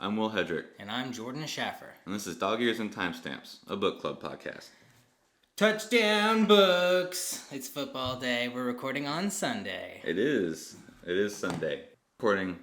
I'm Wil Hedrick. And I'm Jordan Schaffer. And this is Dog Ears and Timestamps, a book club podcast. Touchdown books! It's football day. We're recording on Sunday. It is. It is Sunday. Recording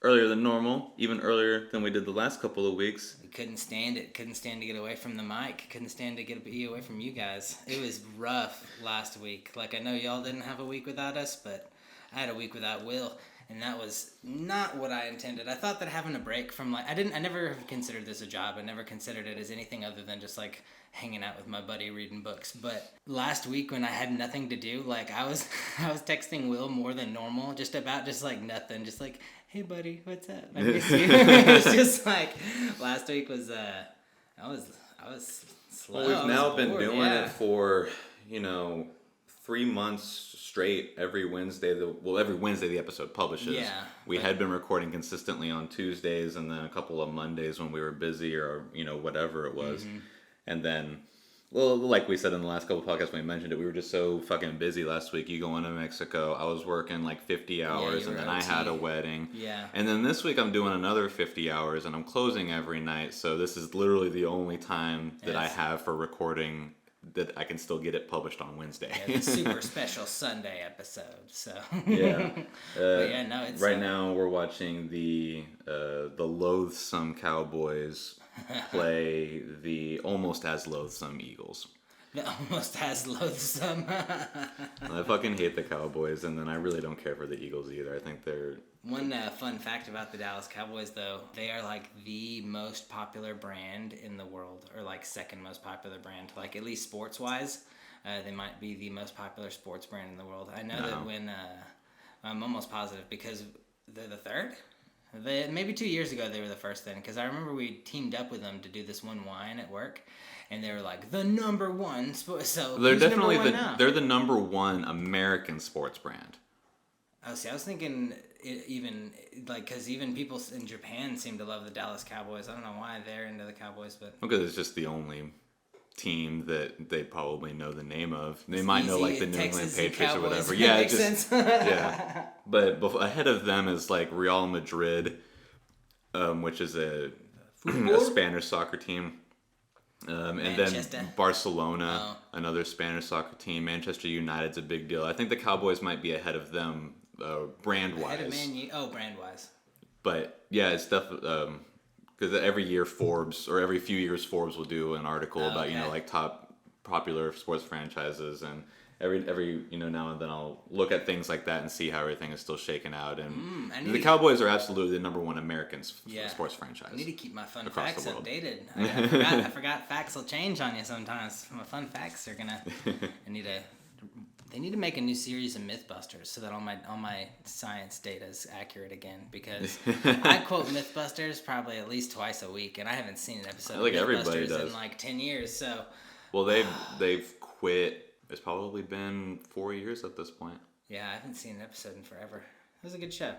earlier than normal, even earlier than we did the last couple of weeks. We couldn't stand it. Couldn't stand to get away from the mic. Couldn't stand to be away from you guys. It was rough last week. Like, I know y'all didn't have a week without us, but I had a week without Wil. And that was not what I intended. I thought that having a break from, I never considered this a job. I never considered it as anything other than just, hanging out with my buddy reading books. But last week when I had nothing to do, I was texting Wil more than normal, just nothing. Just hey buddy, what's up? I miss you. It was just last week was, I was slow. Well, we've now been bored, doing it for, 3 months straight. Every Wednesday the episode publishes. Yeah. We had been recording consistently on Tuesdays and then a couple of Mondays when we were busy or, whatever it was. Mm-hmm. And then, well, like we said in the last couple of podcasts when we mentioned it, we were just so fucking busy last week. You going to Mexico, I was working 50 hours, and then I had a wedding. Yeah. And then this week I'm doing another 50 hours, and I'm closing every night. So this is literally the only time that I have for recording that I can still get it published on Wednesday. Yeah, the super special Sunday episode. So yeah. It's right now we're watching the loathsome Cowboys play the almost as loathsome Eagles. The almost as loathsome. I fucking hate the Cowboys, and then I really don't care for the Eagles either. I think they're... One fun fact about the Dallas Cowboys, though, they are the most popular brand in the world, or second most popular brand, at least sports-wise. They might be the most popular sports brand in the world. I know that when... I'm almost positive, because they're the third? Maybe 2 years ago they were the first then, because I remember we teamed up with them to do this one wine at work, and they were the number one sports. So they're definitely they're the number one American sports brand. Oh, see, I was thinking because even people in Japan seem to love the Dallas Cowboys. I don't know why they're into the Cowboys, but because it's just the only team that they probably know the name of. They might know the New England Patriots or whatever. Yeah, it makes sense. Yeah. But ahead of them is Real Madrid, which is a Spanish soccer team. And then Barcelona, another Spanish soccer team. Manchester United's a big deal. I think the Cowboys might be ahead of them brand-wise. Ahead of Man U. Oh, brand-wise. But yeah, it's definitely... Because every year Forbes, or every few years Forbes will do an article about, top popular sports franchises. And every now and then I'll look at things like that and see how everything is still shaken out. And the Cowboys are absolutely the number one American sports franchise. I need to keep my fun facts updated. I forgot facts will change on you sometimes. My fun facts are gonna... They need to make a new series of Mythbusters so that all my science data is accurate again, because I quote Mythbusters probably at least twice a week, and I haven't seen an episode of Mythbusters in 10 years. So, well, they've quit. It's probably been 4 years at this point. Yeah, I haven't seen an episode in forever. It was a good show.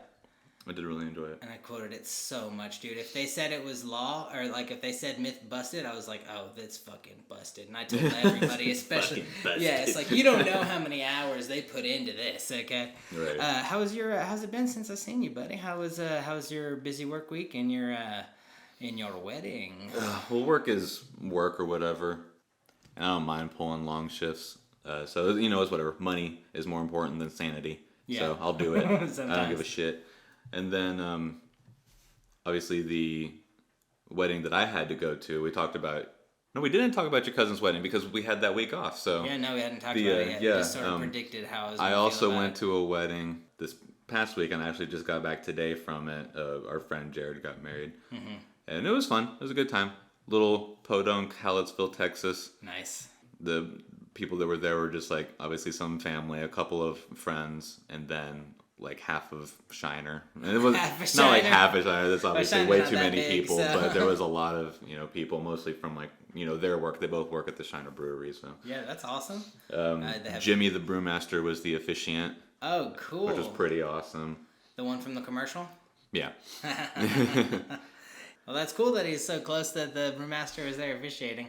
I did really enjoy it. And I quoted it so much, dude. If they said it was law, or if they said myth busted, I was oh, that's fucking busted. And I told everybody, especially, it's you don't know how many hours they put into this, okay? Right. How's it been since I've seen you, buddy? How's your busy work week and your wedding? Well, work is work or whatever. And I don't mind pulling long shifts. So it's whatever. Money is more important than sanity. Yeah. So I'll do it. I don't give a shit. And then, obviously, the wedding that I had to go to, we talked about... No, we didn't talk about your cousin's wedding because we had that week off. So yeah, no, we hadn't talked about it yet. Yeah, we just sort of predicted how it was. I also went to a wedding this past week, and I actually just got back today from it. Our friend Jared got married. Mm-hmm. And it was fun. It was a good time. Little Podunk, Hallettsville, Texas. Nice. The people that were there were just obviously some family, a couple of friends, and then... half of Shiner. It was not half of Shiner. That's obviously way too many people, but there was a lot of people, mostly from their work. They both work at the Shiner Brewery, so yeah, that's awesome. Jimmy the brewmaster was the officiant. Oh, cool! Which was pretty awesome. The one from the commercial. Yeah. Well, that's cool that he's so close that the brewmaster is there officiating.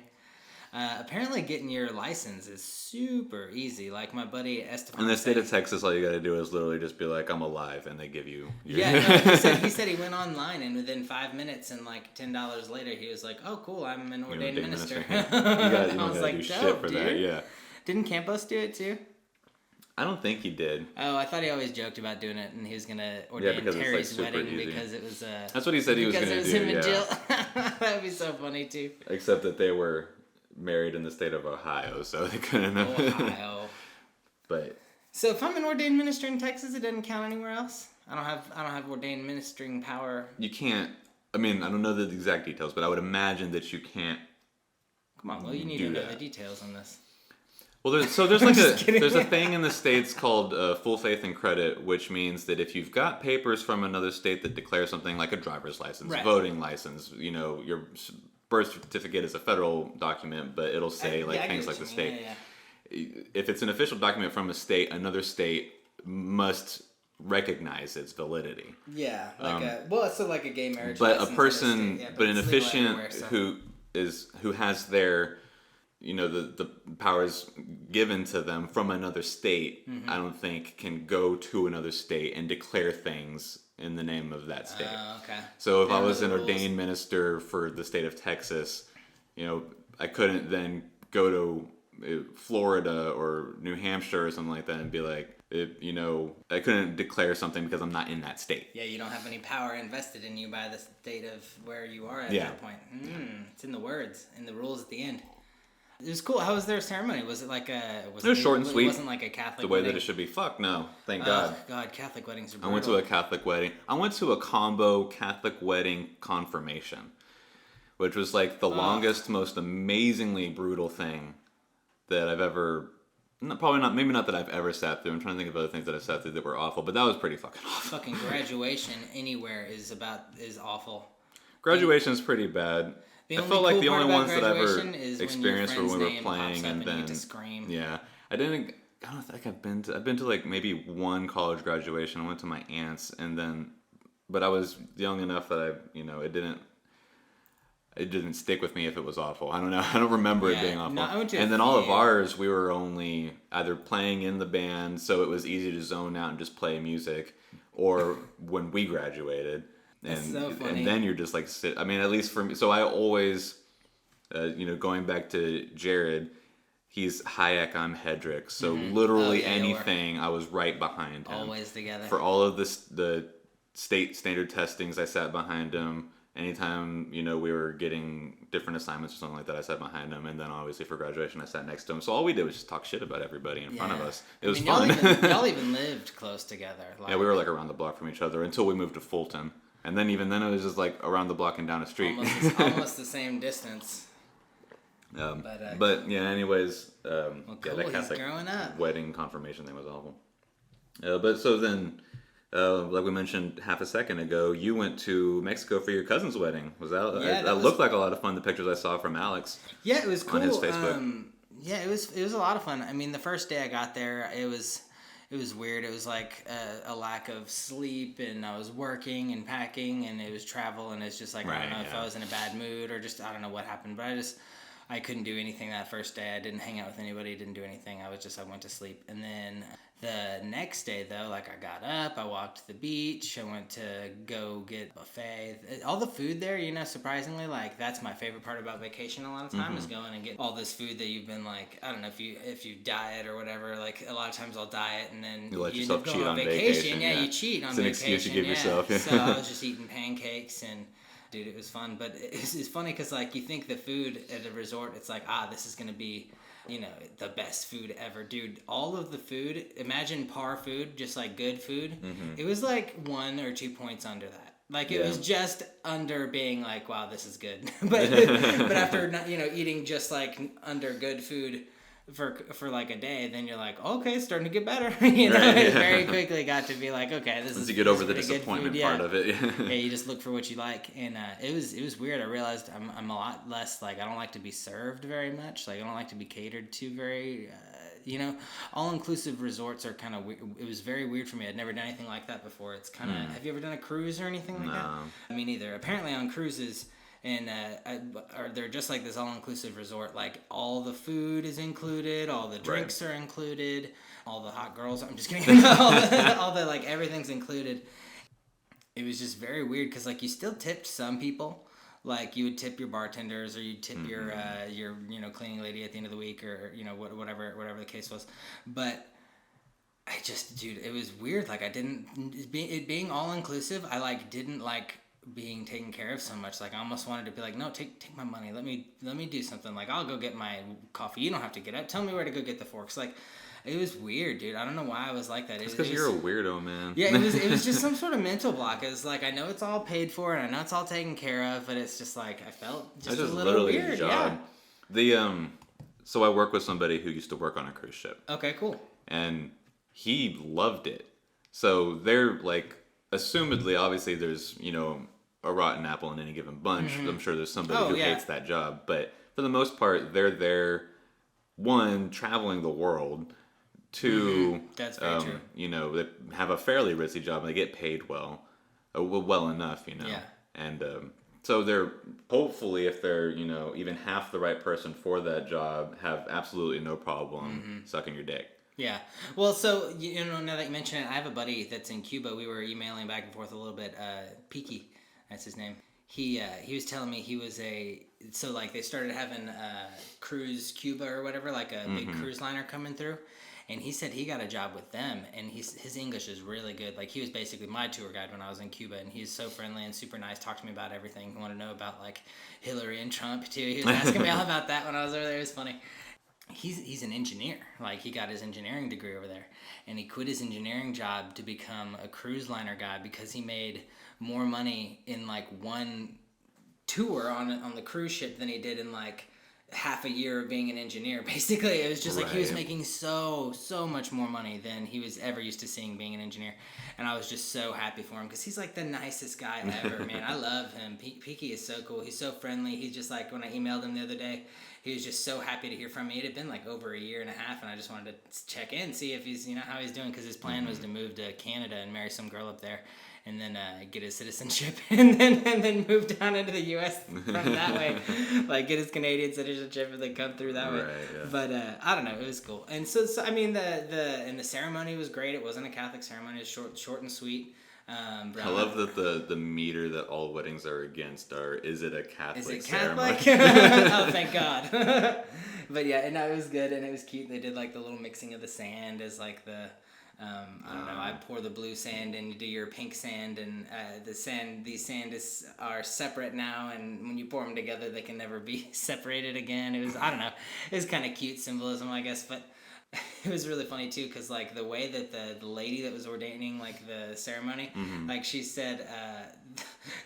Apparently getting your license is super easy. Like my buddy Estefan. In the state of Texas, all you got to do is literally just be like, I'm alive, and they give you... Yeah, no, he said he went online, and within 5 minutes and like $10 later, he was like, oh, cool, I'm an ordained minister. I was like, dope, for dude. That, yeah. Didn't Campos do it too? I don't think he did. Oh, I thought he always joked about doing it, and he was gonna ordain Terry's wedding because it was. That's what he said he was gonna do. Because it was him and Jill. That'd be so funny too. Except that they were married in the state of Ohio, so they couldn't. Ohio. But. So if I'm an ordained minister in Texas, it doesn't count anywhere else. I don't have ordained ministering power. You can't. I mean, I don't know the exact details, but I would imagine that you can't. Come on, Will, you need to know the details on this. Well, there's like there's a thing in the States called full faith and credit, which means that if you've got papers from another state that declare something like a driver's license, voting license, your birth certificate is a federal document, but it'll say things like the state. Yeah. If it's an official document from a state, another state must recognize its validity. Yeah, so like a gay marriage. But a person, but an officiant who has their the powers given to them from another state, I don't think can go to another state and declare things in the name of that state. Okay. So if I was an ordained minister for the state of Texas, I couldn't then go to Florida or New Hampshire or something like that and be like, I couldn't declare something because I'm not in that state. Yeah, you don't have any power invested in you by the state of where you are at that point. It's in the words, in the rules at the end. It was cool. How was their ceremony? Was it like a... It was short and sweet. It wasn't like a Catholic the way wedding? That it should be. Fuck no. Thank God. God, Catholic weddings are brutal. I went to a Catholic wedding. I went to a combo Catholic wedding confirmation, which was like the longest, most amazingly brutal thing that I've ever... Maybe not that I've ever sat through. I'm trying to think of other things that I've sat through that were awful, but that was pretty fucking awful. Fucking graduation anywhere is awful. Graduation's pretty bad. I felt like the only ones that I ever experienced were when we were playing, and then yeah, I don't think I've been to like maybe one college graduation. I went to my aunt's, but I was young enough that it didn't stick with me if it was awful. I don't know. I don't remember it being awful. No, I went to and then all of ours, we were only either playing in the band, so it was easy to zone out and just play music, or when we graduated. That's so funny. And then you're just like, at least for me. So I always, going back to Jared, he's Hayek, I'm Hedrick. So literally anything, I was right behind him. Always together. For all of the state standard testings, I sat behind him. Anytime, we were getting different assignments or something like that, I sat behind him. And then obviously for graduation, I sat next to him. So all we did was just talk shit about everybody in front of us. It was fun. Y'all even lived close together. Yeah, we were like around the block from each other until we moved to Fulton. And then even then it was just like around the block and down the street. Almost the same distance. But yeah, anyways, cool, that Catholic growing up. Wedding confirmation thing was awful. But so then, like we mentioned half a second ago, you went to Mexico for your cousin's wedding. That looked like a lot of fun, the pictures I saw from Alex. Yeah, it was cool. On his Facebook. It was a lot of fun. I mean, the first day I got there, it was weird. It was like a lack of sleep, and I was working and packing, and it was travel, and it's just like, I don't know if I was in a bad mood or just, I don't know what happened, but I couldn't do anything that first day. I didn't hang out with anybody, didn't do anything. I went to sleep. And then the next day, though, like I got up, I walked to the beach, I went to go get a buffet. All the food there, surprisingly, like that's my favorite part about vacation a lot of time is going and get all this food that you've been like, I don't know if you diet or whatever, like a lot of times I'll diet and then you let yourself cheat on vacation. Yeah, you cheat on vacation. It's an excuse you give yourself. Yeah. So I was just eating pancakes and... Dude, it was fun, but it's funny because like you think the food at a resort, it's like, this is gonna be, the best food ever, dude. All of the food, imagine par food, just like good food. It was like 1 or 2 points under that. Like it was just under being like, wow, this is good. but after eating just like under good food for like a day, then you're like, okay, it's starting to get better. It very quickly got to be like, okay, this is. Once you get over the disappointment part of it, yeah, you just look for what you like, and it was weird. I realized I'm a lot less like, I don't like to be served very much. Like I don't like to be catered to very. All-inclusive resorts are kind of weird. It was very weird for me. I'd never done anything like that before. It's kind of. Have you ever done a cruise or anything like that? Me neither. Apparently on cruises, and or they're just like this all-inclusive resort. Like all the food is included, all the drinks are included, all the hot girls. I'm just kidding. all the like everything's included. It was just very weird because like you still tipped some people. Like you would tip your bartenders, or you'd tip your cleaning lady at the end of the week, or whatever the case was. But I just, dude, it was weird. Like I didn't, it being all inclusive, I like didn't like being taken care of so much. Like I almost wanted to be like, no, take my money. Let me do something. Like I'll go get my coffee. You don't have to get up. Tell me where to go get the forks. Like it was weird, dude. I don't know why I was like that. It's because you're a weirdo, man. Yeah, it was just some sort of mental block. It was like I know it's all paid for and I know it's all taken care of, but it's just like I felt just a little weird. Yeah. So I work with somebody who used to work on a cruise ship. Okay, cool. And he loved it. So they're like, assumedly, obviously, there's a rotten apple in any given bunch. Mm-hmm. I'm sure there's somebody who hates that job, but for the most part, they're there. One, traveling the world. Two, that's very true. They have a fairly ritzy job and they get paid well enough, Yeah. And so they're hopefully, if they're even half the right person for that job, have absolutely no problem sucking your dick. Yeah. Well, so, now that you mention it, I have a buddy that's in Cuba. We were emailing back and forth a little bit. Piki, that's his name. He was telling me he was so like they started having Cruise Cuba or whatever, like a big cruise liner coming through. And he said he got a job with them, and his English is really good. Like, he was basically my tour guide when I was in Cuba, and he's so friendly and super nice. Talked to me about everything. He wanted to know about, like, Hillary and Trump, too. He was asking me all about that when I was over there. It was funny. He's an engineer. Like, he got his engineering degree over there, and he quit his engineering job to become a cruise liner guy because he made more money in, like, one tour on the cruise ship than he did in, like, half a year of being an engineer. Basically, it was just like he was making so much more money than he was ever used to seeing being an engineer, and I was just so happy for him because he's like the nicest guy ever. Man, I love him. Piki is so cool. He's so friendly. He's just like, when I emailed him the other day, he was just so happy to hear from me. It had been like over a year and a half, and I just wanted to check in, see if he's how he's doing, because his plan was to move to Canada and marry some girl up there, and then get his citizenship, and then move down into the U.S. from that way, like get his Canadian citizenship and then come through that way. Yeah. But I don't know, it was cool. And so I mean, the ceremony was great. It wasn't a Catholic ceremony. It was short and sweet. I love that the meter that all weddings are against is it a Catholic ceremony? Ceremony? Oh, thank God. But yeah, and it was good, and it was cute. They did like the little mixing of the sand as like the. I don't know. I pour the blue sand and you do your pink sand, and these sands are separate now, and when you pour them together, they can never be separated again. It was, I don't know, it was kind of cute symbolism, I guess, but it was really funny too, because like the way that the lady that was ordaining like the ceremony, like she said,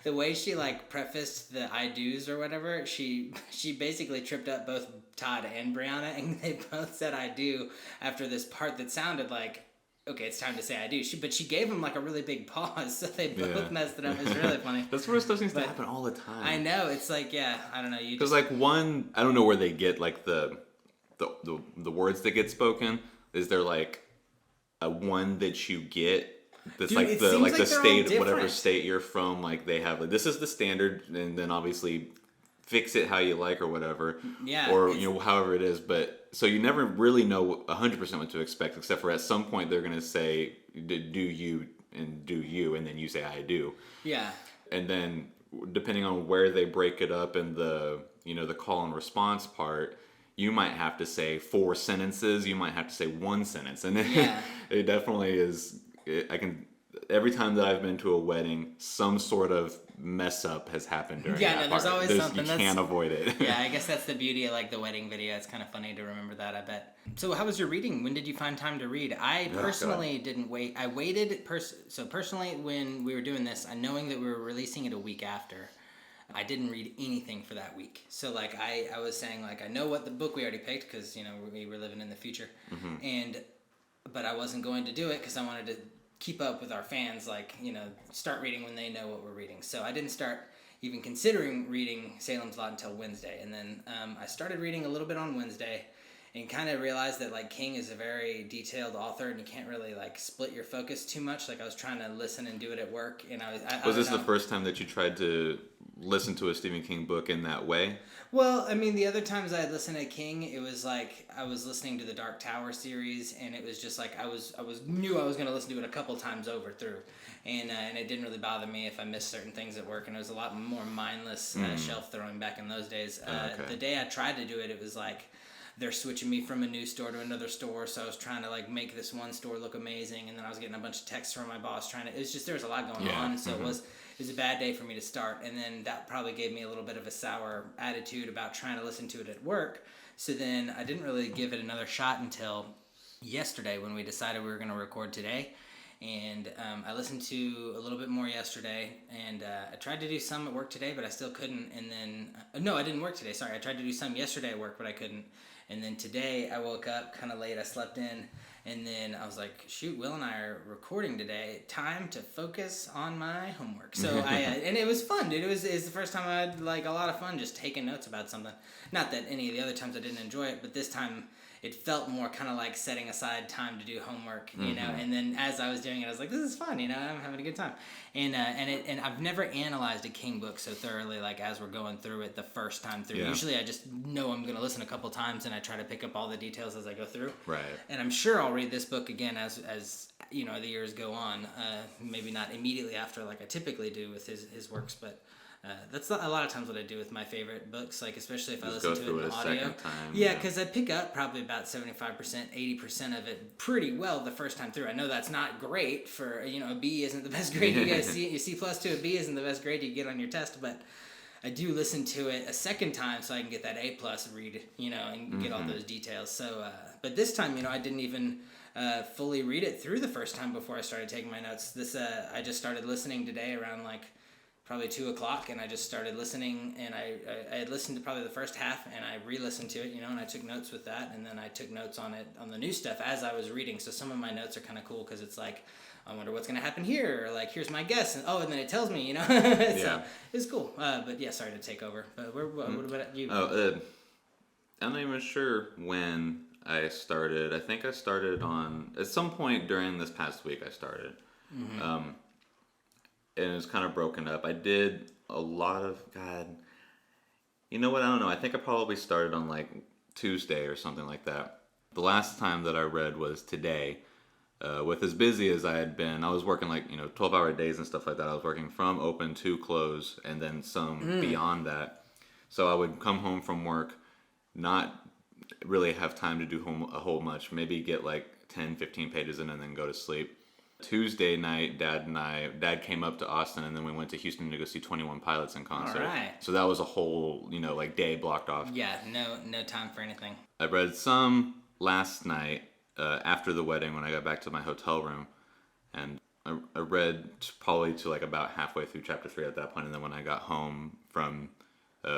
the way she like prefaced the I do's or whatever, she basically tripped up both Todd and Brianna, and they both said I do after this part that sounded like, okay, it's time to say I do. But she gave him like a really big pause, so they both messed it up. It was really funny. That's where stuff seems to happen all the time. I know. It's like, yeah, I don't know. Because like one, I don't know where they get like the words that get spoken. Is there like a one that you get that's like the state, whatever state you're from, like they have like, this is the standard, and then obviously fix it how you like or whatever. Yeah. Or however it is, but. So you never really know 100% what to expect, except for at some point they're going to say, do you, and then you say, I do. Yeah. And then depending on where they break it up in the call and response part, you might have to say 4 sentences, you might have to say 1 sentence. And it definitely is, every time that I've been to a wedding, some sort of mess up has happened during that part. There's always something. You can't avoid it. Yeah, I guess that's the beauty of like the wedding video. It's kind of funny to remember that, I bet. So how was your reading? When did you find time to read? I personally didn't wait. I waited. So personally, when we were doing this, knowing that we were releasing it a week after, I didn't read anything for that week. So like I was saying, like, I know what the book we already picked because we were living in the future, but I wasn't going to do it because I wanted to keep up with our fans, like, start reading when they know what we're reading. So I didn't start even considering reading Salem's Lot until Wednesday. And then I started reading a little bit on Wednesday, and kind of realized that like King is a very detailed author, and you can't really like split your focus too much. Like I was trying to listen and do it at work, and was this the first time that you tried to listen to a Stephen King book in that way? Well, I mean, the other times I had listened to King, it was like I was listening to the Dark Tower series, and it was just like I knew I was going to listen to it a couple times over through, and it didn't really bother me if I missed certain things at work, and it was a lot more mindless shelf throwing back in those days. The day I tried to do it, it was like they're switching me from a new store to another store, so I was trying to like make this one store look amazing, and then I was getting a bunch of texts from my boss trying to. It was just there was a lot going on, so it was a bad day for me to start, and then that probably gave me a little bit of a sour attitude about trying to listen to it at work. So then I didn't really give it another shot until yesterday when we decided we were going to record today. And I listened to a little bit more yesterday, and I tried to do some at work today, but I still couldn't. And then, no, I didn't work today. Sorry, I tried to do some yesterday at work, but I couldn't. And then today I woke up kind of late. I slept in, and then I was like, shoot, Will and I are recording today. Time to focus on my homework. So and it was fun, dude. It was the first time I had like a lot of fun just taking notes about something. Not that any of the other times I didn't enjoy it, but this time it felt more kind of like setting aside time to do homework, you know. And then as I was doing it, I was like, this is fun, you know. I'm having a good time. And I've never analyzed a King book so thoroughly like as we're going through it the first time through. Yeah. Usually I just know I'm going to listen a couple times, and I try to pick up all the details as I go through. Right. And I'm sure I'll read this book again as you know the years go on. Maybe not immediately after like I typically do with his works, but. That's a lot of times what I do with my favorite books, like especially if I listen to it in audio. Yeah, because I pick up probably about 75%, 80% of it pretty well the first time through. I know that's not great for, you know, a B isn't the best grade you get. A C plus to a B isn't the best grade you get on your test, but I do listen to it a second time so I can get that A plus read, you know, and get all those details. So, but this time, you know, I didn't even fully read it through the first time before I started taking my notes. I just started listening today around like probably 2 o'clock, and I just started listening, and I had listened to probably the first half, and I re-listened to it, you know, and I took notes with that, and then I took notes on it, on the new stuff as I was reading. So some of my notes are kind of cool because it's like, I wonder what's going to happen here, or like, here's my guess, and and then it tells me, you know. So it's cool. But yeah, sorry to take over. But what about you? I'm not even sure when I started. I think I started at some point during this past week I started. And it was kind of broken up. I did a lot of, you know what, I don't know. I think I probably started on like Tuesday or something like that. The last time that I read was today. With as busy as I had been, I was working like, 12-hour days and stuff like that. I was working from open to close and then some beyond that. So I would come home from work, not really have time to do a whole much, maybe get like 10, 15 pages in and then go to sleep. Tuesday night, Dad came up to Austin, and then we went to Houston to go see 21 Pilots in concert. All right. So that was a whole, like day blocked off. Yeah, no time for anything. I read some last night after the wedding when I got back to my hotel room, and I read probably to like about halfway through chapter 3 at that point, and then when I got home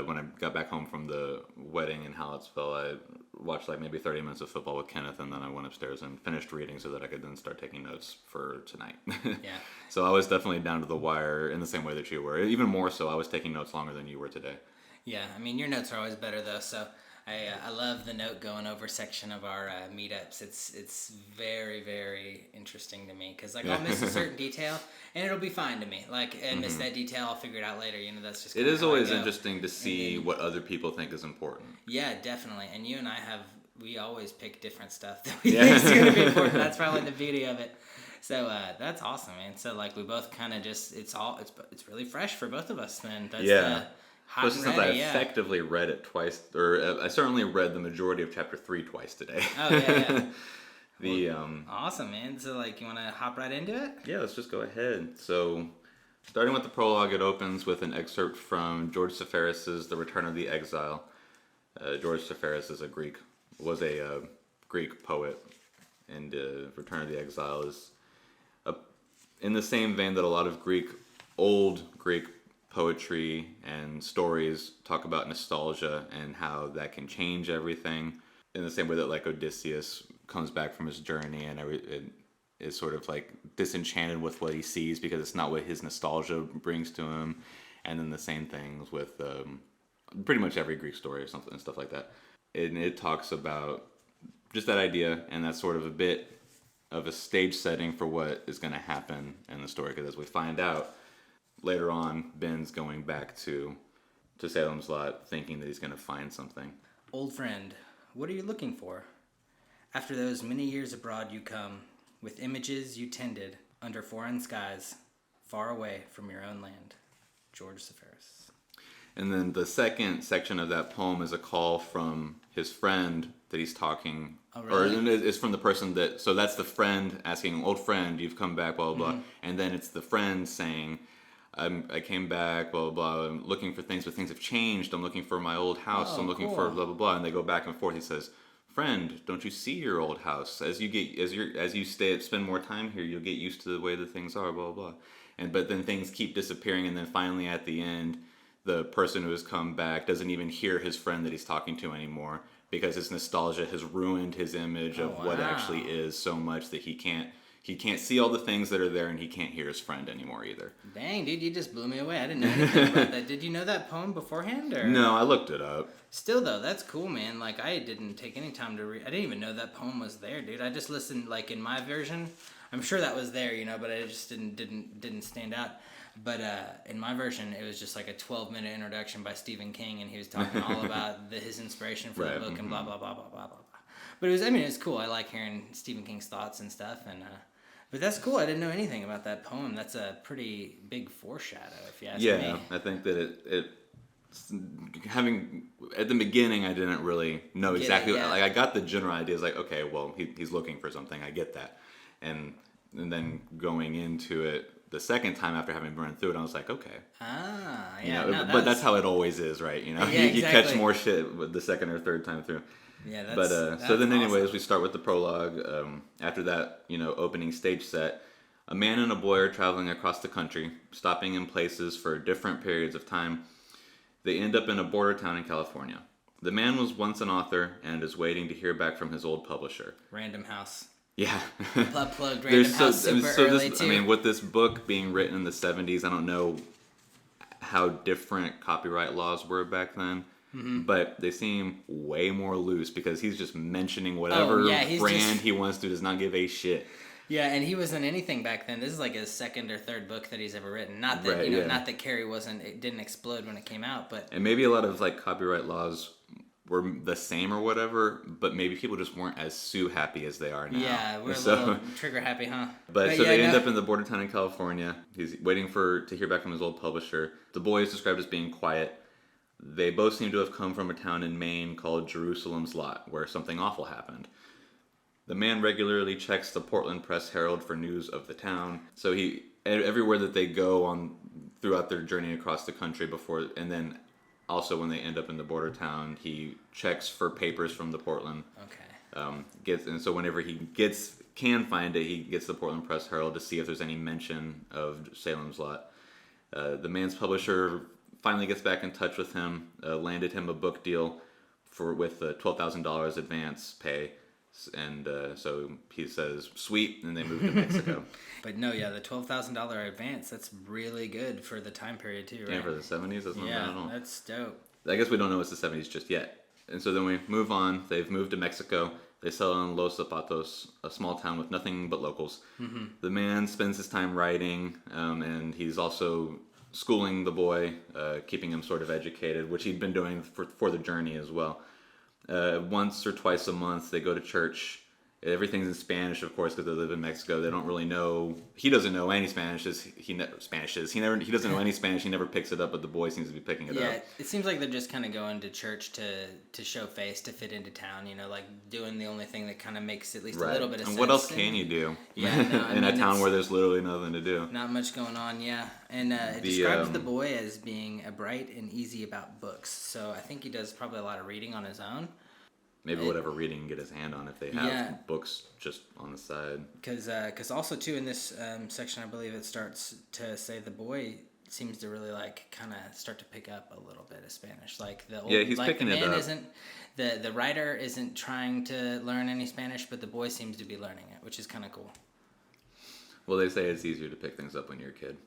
when I got back home from the wedding in Hallettsville, I watched like maybe 30 minutes of football with Kenneth, and then I went upstairs and finished reading so that I could then start taking notes for tonight. Yeah. So I was definitely down to the wire in the same way that you were. Even more so, I was taking notes longer than you were today. Yeah, I mean, your notes are always better though, so I love the note going over section of our meetups. It's very, very interesting to me because like I'll miss a certain detail and it'll be fine to me. Like and miss that detail, I'll figure it out later. You know, that's just. It is always interesting to see what other people think is important. Yeah, definitely. And you and I we always pick different stuff that we think is going to be important. That's probably the beauty of it. So that's awesome, man. So like we both kind of just it's really fresh for both of us. Then that's Especially since I effectively read it twice, or I certainly read the majority of chapter 3 twice today. Oh, yeah. Awesome, man. So, like, you want to hop right into it? Yeah, let's just go ahead. So, starting with the prologue, it opens with an excerpt from George Seferis's The Return of the Exile. George Seferis was a Greek poet, and Return of the Exile is in the same vein that a lot of old Greek poetry and stories talk about nostalgia and how that can change everything, in the same way that like Odysseus comes back from his journey and it is sort of like disenchanted with what he sees because it's not what his nostalgia brings to him. And then the same things with pretty much every Greek story or something and stuff like that. And it talks about just that idea, and that's sort of a bit of a stage setting for what is going to happen in the story. Because as we find out later on, Ben's going back to Salem's Lot, thinking that he's going to find something. Old friend, what are you looking for? After those many years abroad you come, with images you tended under foreign skies, far away from your own land. George Seferis. And then the second section of that poem is a call from his friend that he's talking. Oh, really? Or it's from the person that... So that's the friend asking, old friend, you've come back, blah, blah, blah. And then it's the friend saying, I came back, blah, blah, blah. I'm looking for things, but things have changed. I'm looking for my old house. I'm looking for blah, blah, blah. And they go back and forth. He says, friend, don't you see your old house? As you spend more time here, you'll get used to the way that things are, blah, blah, blah. But then things keep disappearing, and then finally at the end, the person who has come back doesn't even hear his friend that he's talking to anymore, because his nostalgia has ruined his image of what actually is so much that he can't see all the things that are there, and he can't hear his friend anymore either. Dang, dude, you just blew me away. I didn't know anything about that. Did you know that poem beforehand? Or? No, I looked it up. Still, though, that's cool, man. Like, I didn't take any time to read. I didn't even know that poem was there, dude. I just listened, like, in my version. I'm sure that was there, but it just didn't stand out. But in my version, it was just like a 12-minute introduction by Stephen King, and he was talking all about his inspiration for the book and blah, blah, blah, blah, blah, blah, blah. But it's cool. I like hearing Stephen King's thoughts and stuff, and... But that's cool. I didn't know anything about that poem. That's a pretty big foreshadow, if you ask me. Yeah, I think that it having at the beginning, I didn't really know exactly. Like I got the general ideas. Like, okay, well, he's looking for something. I get that, and then going into it the second time after having run through it, I was like, okay. But that's how it always is, right? You exactly. catch more shit with the second or third time through. Yeah, that's so then, anyways, awesome. We start with the prologue. After that, opening stage set, a man and a boy are traveling across the country, stopping in places for different periods of time. They end up in a border town in California. The man was once an author and is waiting to hear back from his old publisher. Random House. Yeah. Plugged Random House early, too. With this book being written in the 70s, I don't know how different copyright laws were back then. Mm-hmm. But they seem way more loose because he's just mentioning whatever brand he wants to, does not give a shit. Yeah, and he wasn't anything back then. This is like his second or third book that he's ever written. Not that not that Carrie didn't explode when it came out, but and maybe a lot of like copyright laws were the same or whatever, but maybe people just weren't as sue happy as they are now. Yeah, we're a little trigger happy, huh? But they end up in the border town in California. He's waiting to hear back from his old publisher. The boy is described as being quiet. They both seem to have come from a town in Maine called Jerusalem's Lot, where something awful happened. The man regularly checks the Portland Press-Herald for news of the town. So everywhere that they go throughout their journey across the country and then also when they end up in the border town, he checks for papers from the Portland. Okay. And so whenever he can find it, he gets the Portland Press-Herald to see if there's any mention of Salem's Lot. The man's publisher finally gets back in touch with him, landed him a book deal with $12,000 advance pay, and so he says, sweet, and they move to Mexico. But no, the $12,000 advance, that's really good for the time period too, right? Yeah, for the 70s, that's not bad at all. That's dope. I guess we don't know it's the 70s just yet. And so then we move on, they've moved to Mexico, they settle in Los Zapatos, a small town with nothing but locals. Mm-hmm. The man spends his time writing, and he's also schooling the boy, keeping him sort of educated, which he'd been doing for the journey as well. Once or twice a month, they go to church. Everything's in Spanish, of course, because they live in Mexico. They don't really know. He doesn't know any Spanish. He doesn't know any Spanish. He never picks it up, but the boy seems to be picking it up. Yeah, it seems like they're just kind of going to church to show face, to fit into town. Like doing the only thing that kind of makes at least a little bit of sense. And what else can you do? Yeah, in a town where there's literally nothing to do. Not much going on. Yeah, and it describes the boy as being bright and easy about books. So I think he does probably a lot of reading on his own. Maybe whatever reading he can get his hand on if they have books just on the side. Because also, too, in this section, I believe it starts to say the boy seems to really, kind of start to pick up a little bit of Spanish. He's picking it up. The writer isn't trying to learn any Spanish, but the boy seems to be learning it, which is kind of cool. Well, they say it's easier to pick things up when you're a kid.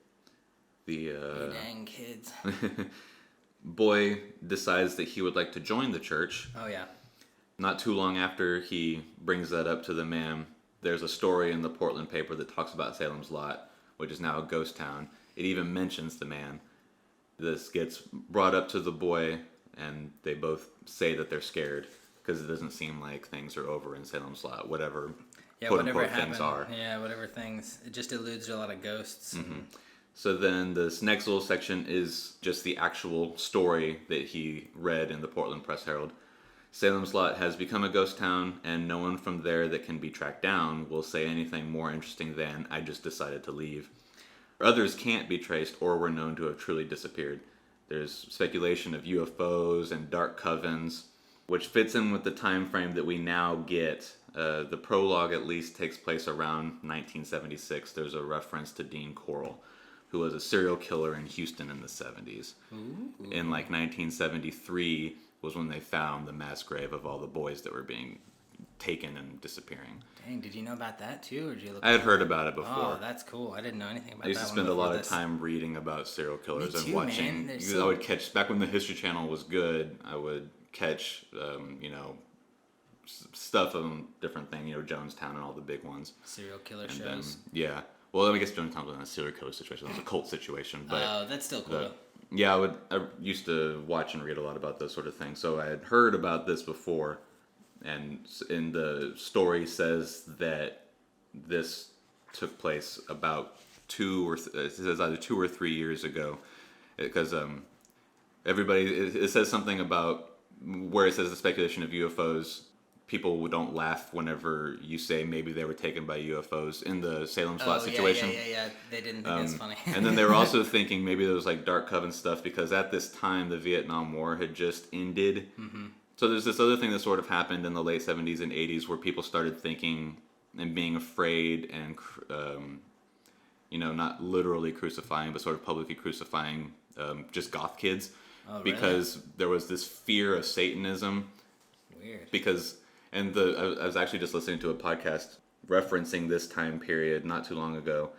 You dang kids. Boy decides that he would like to join the church. Oh, yeah. not too long after he brings that up to the man, there's a story in the Portland paper that talks about Salem's Lot, which is now a ghost town. It even mentions the man. This gets brought up to the boy, and they both say that they're scared because it doesn't seem like things are over in Salem's Lot, whatever quote-unquote things are. Yeah, whatever things. It just alludes to a lot of ghosts. Mm-hmm. So then this next little section is just the actual story that he read in the Portland Press Herald. Salem's Lot has become a ghost town, and no one from there that can be tracked down will say anything more interesting than, I just decided to leave. Others can't be traced or were known to have truly disappeared. There's speculation of UFOs and dark covens, which fits in with the time frame that we now get. The prologue at least takes place around 1976. There's a reference to Dean Corll, who was a serial killer in Houston in the 70s. Ooh. In like 1973 was when they found the mass grave of all the boys that were being taken and disappearing. Dang, did you know about that too, or did you look? I had heard about it before. Oh, that's cool. I didn't know anything about that. I used to spend a lot of time reading about serial killers and watching. Man. I would catch, back when the History Channel was good, I would catch, stuff on different things, Jonestown and all the big ones. Serial killer and shows. Then, yeah. Well, I guess Jonestown wasn't a serial killer situation; it was a cult situation. But oh, that's still cool. Yeah, I used to watch and read a lot about those sort of things. So I had heard about this before, and in the story says that this took place about it says either 2 or 3 years ago, because it says something about where it says the speculation of UFOs. People don't laugh whenever you say maybe they were taken by UFOs in the Salem Lot situation. Yeah. They didn't think that's funny. And then they were also thinking maybe there was like dark coven stuff because at this time the Vietnam War had just ended. Mm-hmm. So there's this other thing that sort of happened in the late 70s and 80s where people started thinking and being afraid and, not literally crucifying, but sort of publicly crucifying just goth kids. Oh, really? Because there was this fear of Satanism. Weird. I was actually just listening to a podcast referencing this time period not too long ago,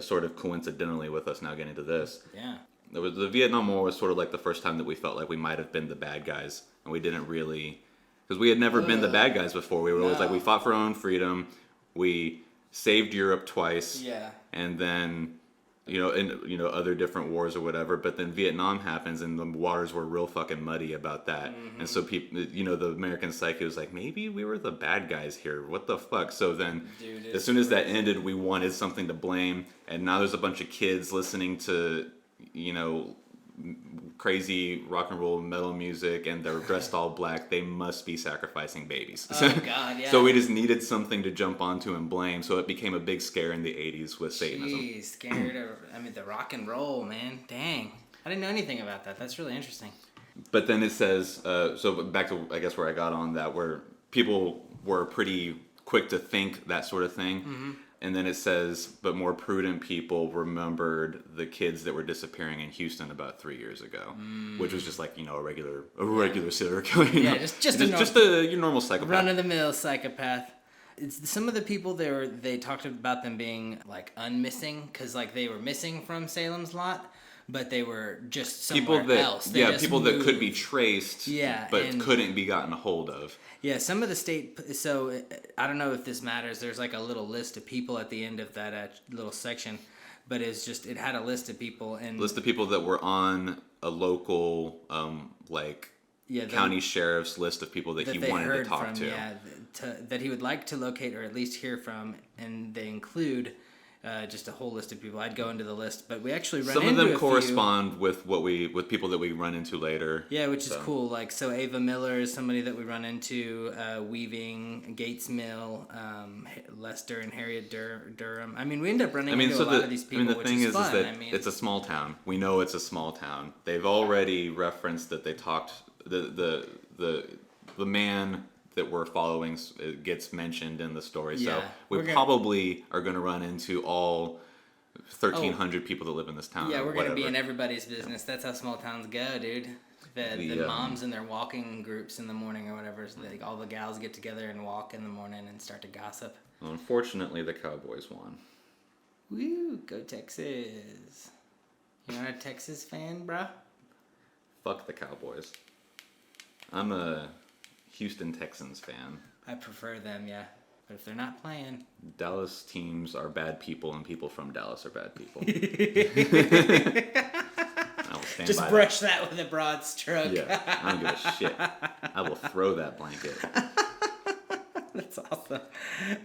sort of coincidentally with us now getting to this. Yeah. The Vietnam War was sort of like the first time that we felt like we might have been the bad guys, and we didn't really, because we had never been the bad guys before. We were always like, we fought for our own freedom, we saved Europe twice, and then other different wars or whatever, but then Vietnam happens and the waters were real fucking muddy about that. Mm-hmm. And so people, the American psyche was like, maybe we were the bad guys here. What the fuck? So then as soon as that ended, we wanted something to blame. And now there's a bunch of kids listening to, crazy rock and roll metal music and they're dressed all black. They must be sacrificing babies. Oh God, yeah. So we just needed something to jump onto and blame. So it became a big scare in the 80s with Satanism. Jeez, scared of, the rock and roll, man. Dang. I didn't know anything about that. That's really interesting. But then it says, so back to, I guess, where I got on that, where people were pretty quick to think that sort of thing. Mm-hmm. And then it says, but more prudent people remembered the kids that were disappearing in Houston about 3 years ago, which was just like, a regular serial killer. Just your normal psychopath. Run-of-the-mill psychopath. It's some of the people they talked about them being like unmissing because like they were missing from Salem's Lot, but they were just somewhere else. People that could be traced, but couldn't be gotten a hold of. Yeah, some of the state. So I don't know if this matters. There's like a little list of people at the end of that little section, but it had a list of people and list of people that were on a local county sheriff's list of people that he wanted to talk to. Yeah, that he would like to locate or at least hear from, and they include. Just a whole list of people. I'd go into the list, but we actually run into some of them correspond with people that we run into later. Yeah, which is cool. Like, so Ava Miller is somebody that we run into, Weaving, Gates Mill, Lester and Harriet Durham. We end up running into a lot of these people, the thing is that it's a small town. We know it's a small town. They've already referenced that they talked, the man that we're following gets mentioned in the story. So we probably are going to run into all 1,300 people that live in this town. Yeah, we're going to be in everybody's business. That's how small towns go, dude. The moms and their walking groups in the morning or whatever, so all the gals get together and walk in the morning and start to gossip. Unfortunately, the Cowboys won. Woo, go Texas. You're not a Texas fan, bro? Fuck the Cowboys. I'm a Houston Texans fan. I prefer them, yeah. But if they're not playing... Dallas teams are bad people, and people from Dallas are bad people. I will stand Just by brush that with a broad stroke. Yeah, I don't give a shit. I will throw that blanket. That's awesome.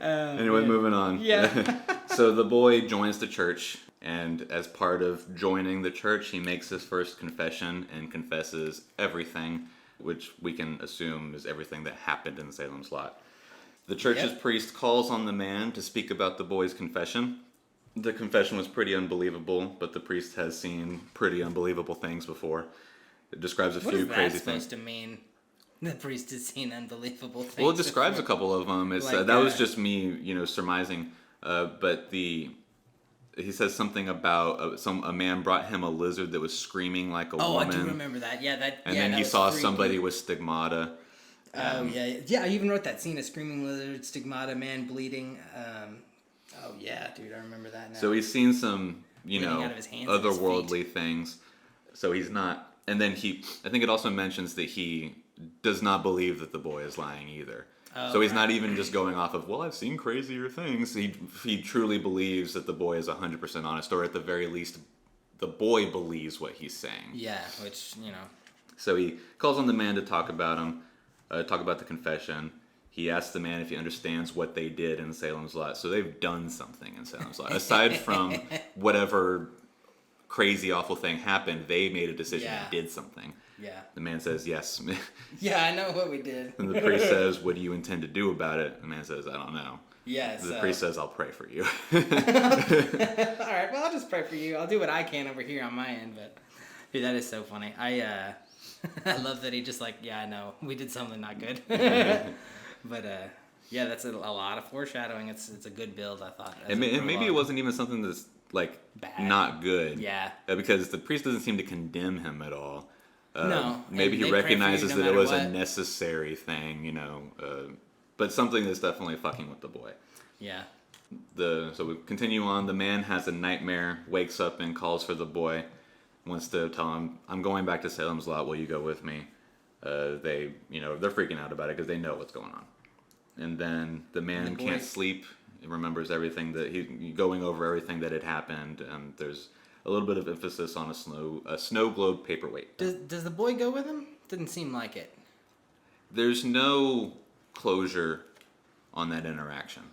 Anyway, moving on. Yeah. So the boy joins the church, and as part of joining the church, he makes his first confession and confesses everything, which we can assume is everything that happened in Salem's Lot. The church's priest calls on the man to speak about the boy's confession. The confession was pretty unbelievable, but the priest has seen pretty unbelievable things before. It describes a few crazy things. What is that supposed to mean? The priest has seen unbelievable things. Well, it describes a couple of them. It's like, that was just me, surmising. But he says something about a man brought him a lizard that was screaming like a woman. Oh, I do remember that. Yeah, that. And yeah, then that he was saw freaky. somebody with stigmata. Oh yeah. I even wrote that scene: a screaming lizard, stigmata, man bleeding. Oh yeah, dude, I remember that now. So he's seen some, out of his hands and his otherworldly things. So he's not. And then I think it also mentions that he does not believe that the boy is lying either. Oh, so he's not even just going off of, well, I've seen crazier things. He truly believes that the boy is 100% honest, or at the very least, the boy believes what he's saying. Yeah, which, So he calls on the man to talk about the confession. He asks the man if he understands what they did in Salem's Lot. So they've done something in Salem's Lot. Aside from whatever crazy, awful thing happened, they made a decision and did something. Yeah. The man says, yes. Yeah, I know what we did. And the priest says, what do you intend to do about it? The man says, I don't know. Yeah, The priest says, I'll pray for you. All right, well, I'll just pray for you. I'll do what I can over here on my end, but... Dude, that is so funny. I love that he just I know. We did something not good. But, yeah, that's a lot of foreshadowing. It's a good build, I thought. And maybe it wasn't even something that's, bad. Not good. Yeah. Because the priest doesn't seem to condemn him at all. No. Maybe he recognizes that it was a necessary thing, but something that's definitely fucking with the boy. Yeah. So we continue on. The man has a nightmare, wakes up and calls for the boy, wants to tell him, I'm going back to Salem's Lot, will you go with me? They're freaking out about it because they know what's going on. And then the man can't sleep. He remembers everything going over everything that had happened, and there's a little bit of emphasis on a snow globe paperweight. Does the boy go with him? Didn't seem like it. There's no closure on that interaction.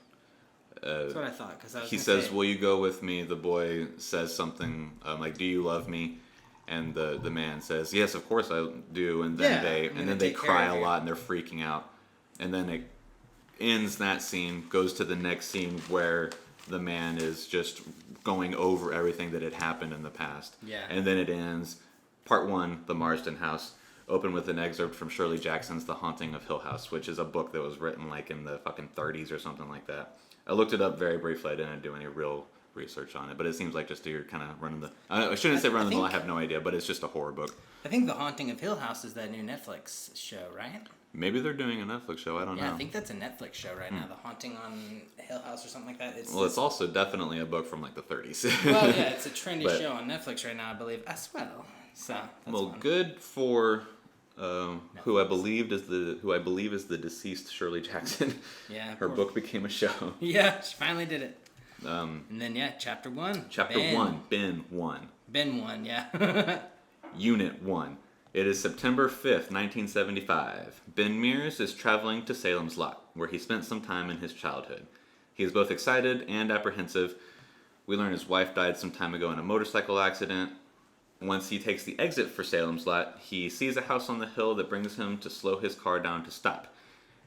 That's what I thought. He says, will you go with me? The boy says something like, do you love me? And the man says, yes, of course I do. And then they cry a lot and they're freaking out. And then it ends that scene, goes to the next scene where the man is just going over everything that had happened in the past. Yeah. And then it ends, part 1, The Marsden House, open with an excerpt from Shirley Jackson's The Haunting of Hill House, which is a book that was written in the fucking 30s or something like that. I looked it up very briefly. I didn't do any real research on it, but it seems like just you're kind of running the... I shouldn't say running the mill, I have no idea, but it's just a horror book. I think The Haunting of Hill House is that new Netflix show, right? Maybe they're doing a Netflix show, I don't know. Yeah, I think that's a Netflix show right now, The Haunting on Hill House or something like that. It's also definitely a book from the 30s. Well, yeah, it's a trendy show on Netflix right now, I believe, as well. So, that's fun. Good for who I believe is the deceased Shirley Jackson. Yeah. Her book became a show. Yeah, she finally did it. And then, chapter 1. Chapter 1, Ben 1. Ben 1, yeah. Unit 1. It is September 5th, 1975. Ben Mears is traveling to Salem's Lot, where he spent some time in his childhood. He is both excited and apprehensive. We learn his wife died some time ago in a motorcycle accident. Once he takes the exit for Salem's Lot, he sees a house on the hill that brings him to slow his car down to stop.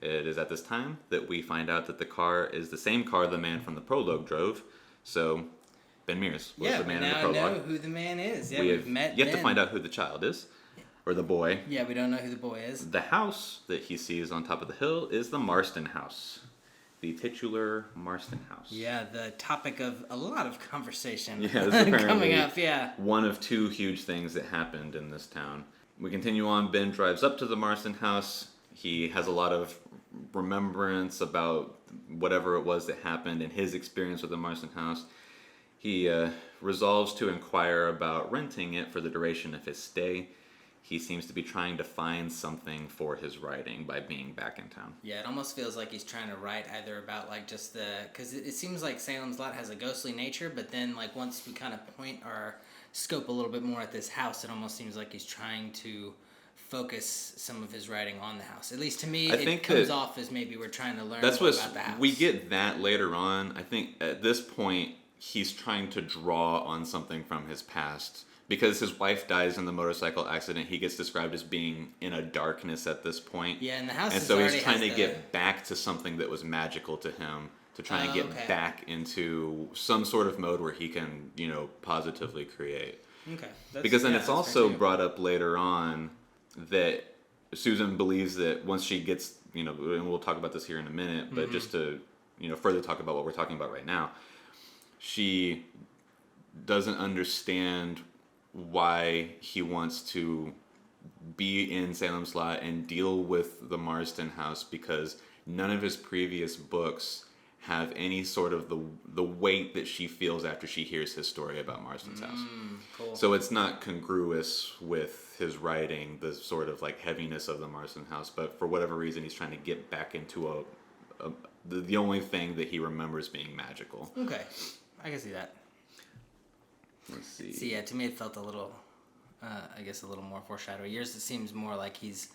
It is at this time that we find out that the car is the same car the man from the prologue drove. So, Ben Mears was the man in the prologue. Yeah, we now know who the man is. Yeah, we've met yet to find out who the child is. Or the boy. Yeah, we don't know who the boy is. The house that he sees on top of the hill is the Marsden house. The titular Marsden house. Yeah, the topic of a lot of conversation coming up, yeah. One of 2 huge things that happened in this town. We continue on. Ben drives up to the Marsden house. He has a lot of remembrance about whatever it was that happened in his experience with the Marsden house. He resolves to inquire about renting it for the duration of his stay. he seems to be trying to find something for his writing by being back in town. Yeah, it almost feels like he's trying to write either about like just because it seems like Salem's Lot has a ghostly nature, but then like once we kind of point our scope a little bit more at this house, it almost seems like he's trying to focus some of his writing on the house. At least to me, it comes off as maybe we're trying to learn more about the house. We get that later on. I think at this point, he's trying to draw on something from his past. Because his wife dies in the motorcycle accident, he gets described as being in a darkness at this point. Yeah, and the house and so he's trying to get back to something that was magical to him, to try and get back into some sort of mode where he can, positively create. Okay. Because then it's also brought up later on that Susan believes that once she gets, and we'll talk about this here in a minute, but just to, further talk about what we're talking about right now, she doesn't understand why he wants to be in Salem's Lot and deal with the Marston house, because none of his previous books have any sort of the weight that she feels after she hears his story about Marston's house. Cool. So it's not congruous with his writing, the sort of like heaviness of the Marston house, but for whatever reason he's trying to get back into the only thing that he remembers being magical. Okay, I can see that. Let's see. See, yeah, to me it felt a little, a little more foreshadowy. Yours, it seems more like he's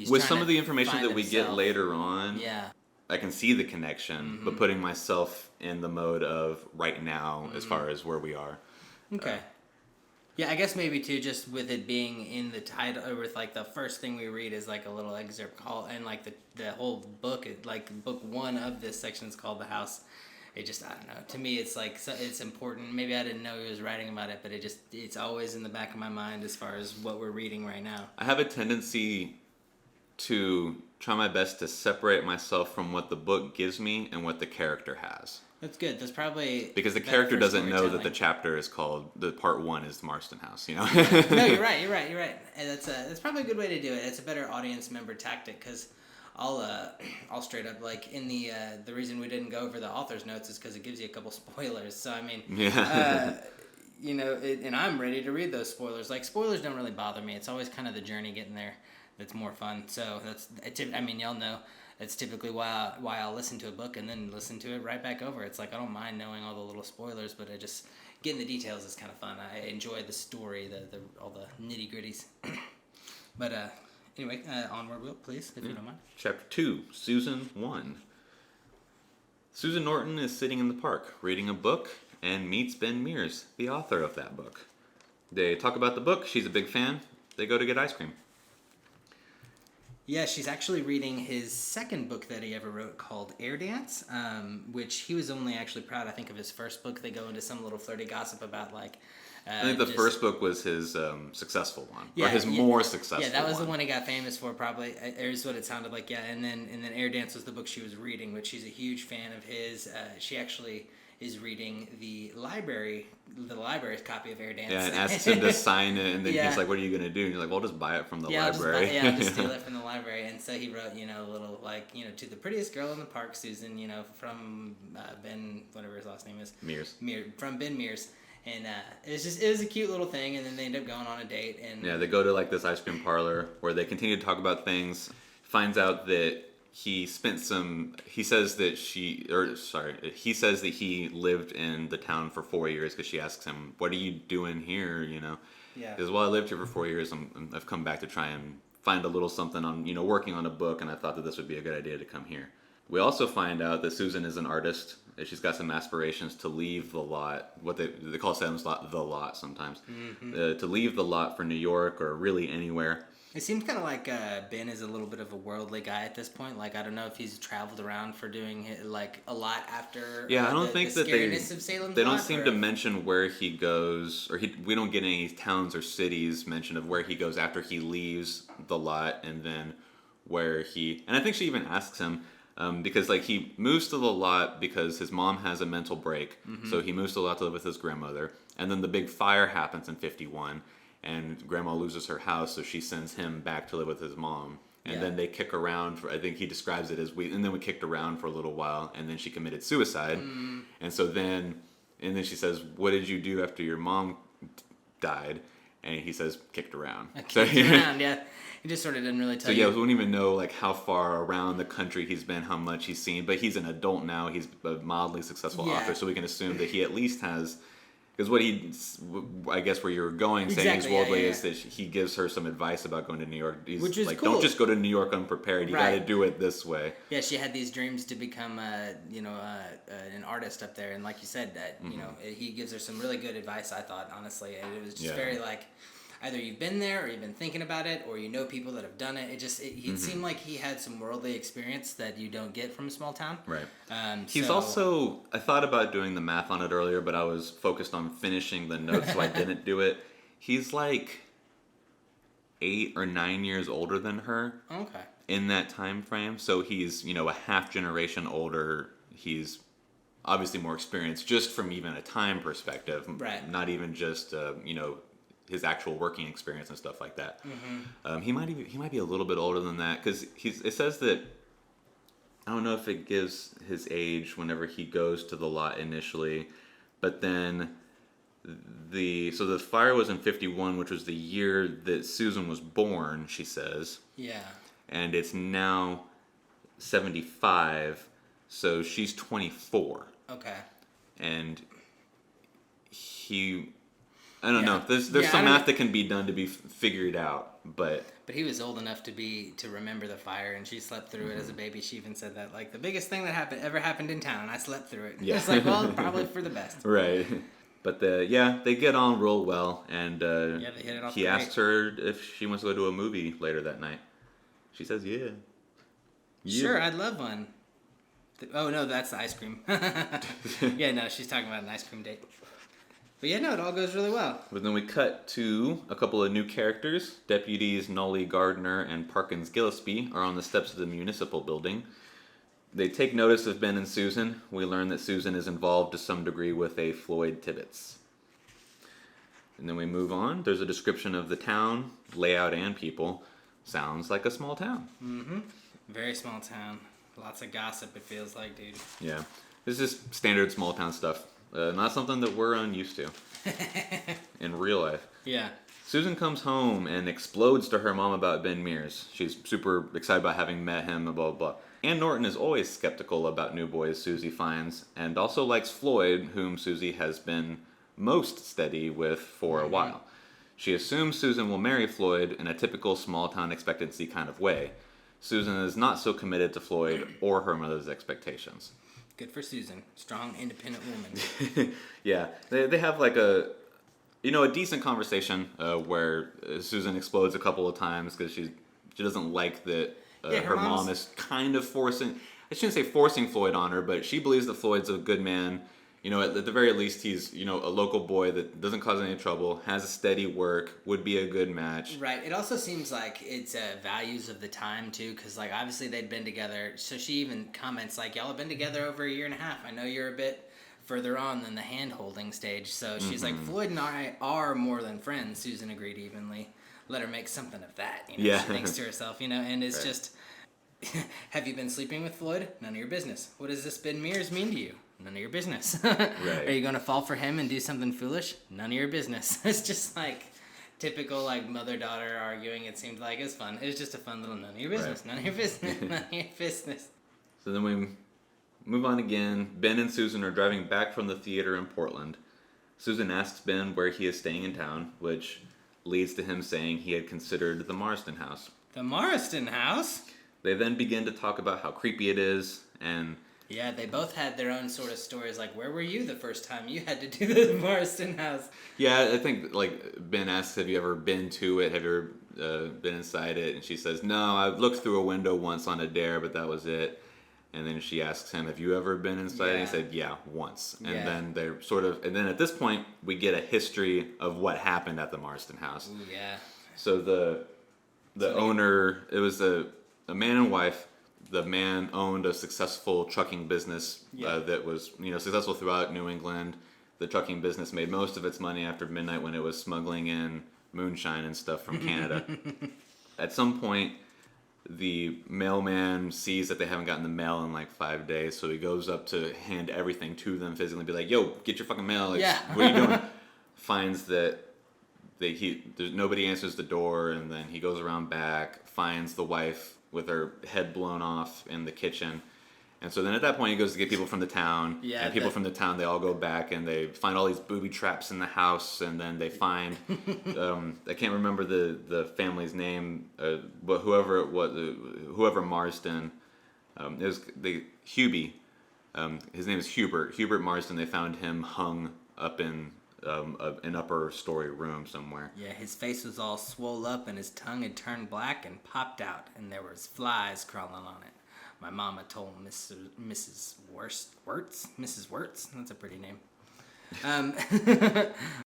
with some of the information that we get later on. Yeah, I can see the connection, but putting myself in the mode of right now as far as where we are. Okay. Yeah, I guess maybe too, just with it being in the title, or with like the first thing we read is like a little excerpt called, and like the whole book, like book 1 of this section is called The House. It just, I don't know. To me, it's like, it's important. Maybe I didn't know he was writing about it, but it's always in the back of my mind as far as what we're reading right now. I have a tendency to try my best to separate myself from what the book gives me and what the character has. That's good. That's probably... Because the character doesn't know that the chapter is called, the part 1 is the Marston house, No, you're right. And that's probably a good way to do it. It's a better audience member tactic, because... I'll straight up, like, in the reason we didn't go over the author's notes is because it gives you a couple spoilers. So, I mean, and I'm ready to read those spoilers. Like, spoilers don't really bother me. It's always kind of the journey getting there that's more fun. So, y'all know that's typically why I'll listen to a book and then listen to it right back over. It's like, I don't mind knowing all the little spoilers, but getting the details is kind of fun. I enjoy the story, all the nitty-gritties. But, anyway, onward, Will, please, if you don't mind. Chapter 2, Susan 1. Susan Norton is sitting in the park, reading a book, and meets Ben Mears, the author of that book. They talk about the book. She's a big fan. They go to get ice cream. Yeah, she's actually reading his second book that he ever wrote called Air Dance, which he was only actually proud, I think, of his first book. They go into some little flirty gossip about, like... I think the first book was his successful one, or his more successful one. Yeah, that was the one he got famous for, probably. Is what it sounded like. Yeah, and then Air Dance was the book she was reading, which she's a huge fan of his. She actually is reading the library's copy of Air Dance. Yeah, and asks him to sign it, and then he's like, "What are you gonna do?" And you're like, "Well, I'll just buy it from the library." I'll just steal it from the library. And so he wrote, a little to the prettiest girl in the park, Susan, from Ben, whatever his last name is, Mears, from Ben Mears. And it was a cute little thing, and then they end up going on a date. And yeah, they go to like this ice cream parlor where they continue to talk about things. Finds out that he says that he lived in the town for 4 years, because she asks him, "What are you doing here?" Yeah. He says, "Well, I lived here for 4 years. I've come back to try and find a little something on, working on a book, and I thought that this would be a good idea to come here." We also find out that Susan is an artist. She's got some aspirations to leave the lot, what they call Salem's Lot, the lot sometimes, to leave the lot for New York or really anywhere. It seems kind of like Ben is a little bit of a worldly guy at this point. Like, I don't know if he's traveled around for doing like a lot after. Yeah, I don't think that they don't seem to mention mention where he goes, or we don't get any towns or cities mentioned of where he goes after he leaves the lot, and then and I think she even asks him. Because he moves to the lot because his mom has a mental break, so he moves to the lot to live with his grandmother, and then the big fire happens in 1951, and grandma loses her house, so she sends him back to live with his mom, and then they kick around I think he describes it as and then we kicked around for a little while, and then she committed suicide, and so then she says, "What did you do after your mom died?" and he says kicked around. Kicked around, yeah. He just sort of didn't really tell you. So yeah, we don't even know like how far around the country he's been, how much he's seen. But he's an adult now. He's a mildly successful author, so we can assume that he at least has. Because I guess where you're going, saying he's worldly, is that he gives her some advice about going to New York. He's which is like, cool. Don't just go to New York unprepared. You got to do it this way. Yeah, she had these dreams to become, an artist up there, and like you said, that he gives her some really good advice. I thought, honestly, and it was just very like. Either you've been there, or you've been thinking about it, or you know people that have done it. It seemed like he had some worldly experience that you don't get from a small town. Right. He's also, I thought about doing the math on it earlier, but I was focused on finishing the notes, so I didn't do it. He's like 8 or 9 years older than her. Okay. In that time frame, so he's a half generation older. He's obviously more experienced, just from even a time perspective. Right. Not even just his actual working experience and stuff like that. Mm-hmm. He might be a little bit older than that, because it says that, I don't know if it gives his age whenever he goes to the lot initially, but then the fire was in 51, which was the year that Susan was born, she says. Yeah. And it's now 75, so she's 24. Okay. And I don't know. There's some math that can be done to be figured out, but he was old enough to remember the fire, and she slept through it as a baby. She even said that, like, the biggest thing that ever happened in town, I slept through it. Yeah. It's like, well, probably for the best. Right. But they get on real well, and they hit it off. He asks her if she wants to go to a movie later that night. She says, yeah. Sure, I'd love one. Oh no, that's the ice cream. Yeah, no, she's talking about an ice cream date. But yeah, no, it all goes really well. But then we cut to a couple of new characters. Deputies Nolly Gardner and Parkins Gillespie are on the steps of the municipal building. They take notice of Ben and Susan. We learn that Susan is involved to some degree with a Floyd Tibbetts. And then we move on. There's a description of the town, layout, and people. Sounds like a small town. Mm-hmm. Very small town. Lots of gossip, it feels like, dude. Yeah. This is standard small town stuff. Not something that we're unused to in real life. Yeah. Susan comes home and explodes to her mom about Ben Mears. She's super excited about having met him, blah, blah, blah. Ann Norton is always skeptical about new boys Susie finds, and also likes Floyd, whom Susie has been most steady with for a while. She assumes Susan will marry Floyd in a typical small-town expectancy kind of way. Susan is not so committed to Floyd or her mother's expectations. Good for Susan. Strong, independent woman. Yeah. They have like a decent conversation where Susan explodes a couple of times because she doesn't like that her mom is kind of forcing... I shouldn't say forcing Floyd on her, but she believes that Floyd's a good man. At the very least, he's, a local boy that doesn't cause any trouble, has a steady work, would be a good match. Right. It also seems like it's values of the time, too, because, like, obviously they'd been together. So she even comments, like, y'all have been together over a year and a half. I know you're a bit further on than the hand-holding stage. So she's like, Floyd and I are more than friends. Susan agreed evenly. Let her make something of that, Yeah. She thinks to herself, and it's just... Have you been sleeping with Floyd? None of your business. What does this Ben Mears mean to you? None of your business. Right. Are you going to fall for him and do something foolish? None of your business. It's just like typical like mother-daughter arguing. It seemed like it was fun. It was just a fun little none of your business. Right. None of your business. None of your business. So then we move on again. Ben and Susan are driving back from the theater in Portland. Susan asks Ben where he is staying in town, which leads to him saying he had considered the Marston house. The Marston house? They then begin to talk about how creepy it is, and... Yeah, they both had their own sort of stories, like, where were you the first time you had to do the Marston house? Yeah, I think, like, Ben asks, have you ever been to it? Have you ever been inside it? And she says, no, I looked through a window once on a dare, but that was it. And then she asks him, have you ever been inside? And he said, yeah, once. And then they're sort of... And then at this point, we get a history of what happened at the Marston house. Ooh, yeah. So the owner... It was a man and wife. The man owned a successful trucking business that was, successful throughout New England. The trucking business made most of its money after midnight when it was smuggling in moonshine and stuff from Canada. At some point, the mailman sees that they haven't gotten the mail in like 5 days, so he goes up to hand everything to them physically and be like, yo, get your fucking mail. Like, what are you doing? Finds that nobody answers the door, and then he goes around back, finds the wife with her head blown off in the kitchen. And so then at that point he goes to get people from the town, and people from the town, they all go back and they find all these booby traps in the house, and then they find, I can't remember the family's name, but whoever it was, whoever Marsden, it was Hubie, his name is Hubert Marsden. They found him hung up in an upper story room somewhere. Yeah, his face was all swole up and his tongue had turned black and popped out, and there was flies crawling on it. My mama told Mrs. Wirtz. That's a pretty name.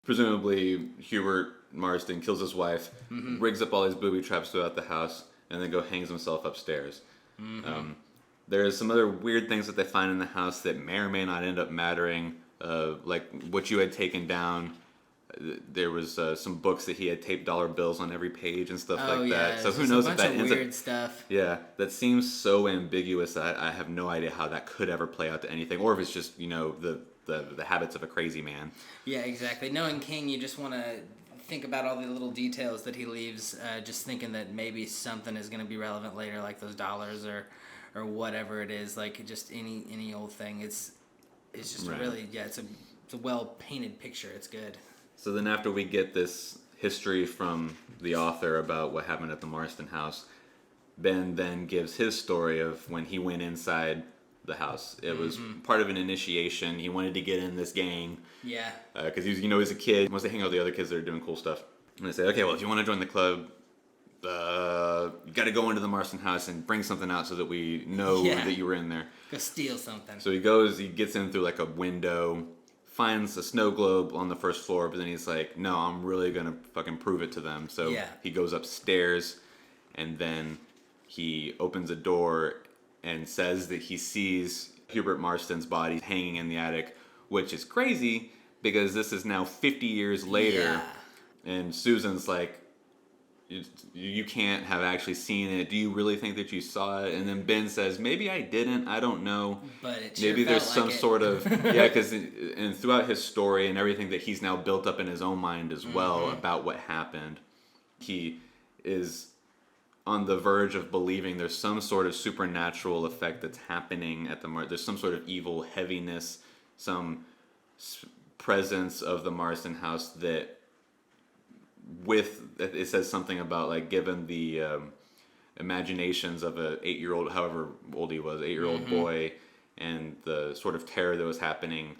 Presumably, Hubert Marsden kills his wife, rigs up all these booby traps throughout the house, and then hangs himself upstairs. There's some other weird things that they find in the house that may or may not end up mattering, like what you had taken down. There was some books that he had taped dollar bills on every page and stuff like that. So who knows if that ends weird stuff. Yeah, that seems so ambiguous that I have no idea how that could ever play out to anything, or if it's just the habits of a crazy man. Yeah, exactly. Knowing King, you just want to think about all the little details that he leaves, just thinking that maybe something is going to be relevant later, like those dollars or whatever it is, like just any old thing. It's just right. Really, yeah, it's a well painted picture. It's good. So then after we get this history from the author about what happened at the Marsden house, Ben then gives his story of when he went inside the house. It was part of an initiation. He wanted to get in this gang. Yeah. Because he's a kid. He wants to hang out with the other kids that are doing cool stuff. And they say, okay, well, if you want to join the club, you got to go into the Marsden house and bring something out so that we know that you were in there. Go steal something. So he gets in through like a window, finds a snow globe on the first floor, but then he's like, no, I'm really going to fucking prove it to them. So he goes upstairs, and then he opens a door and says that he sees Hubert Marsden's body hanging in the attic, which is crazy because this is now 50 years later. Yeah. And Susan's like, you can't have actually seen it. Do you really think that you saw it? And then Ben says, maybe I didn't. I don't know. But it sure maybe there's felt some like it. sort of because and throughout his story and everything that he's now built up in his own mind as well about what happened, he is on the verge of believing there's some sort of supernatural effect that's happening at there's some sort of evil heaviness, some presence of the Marsden house that it says something about like given the imaginations of a 8-year-old, however old he was, 8-year-old boy, and the sort of terror that was happening,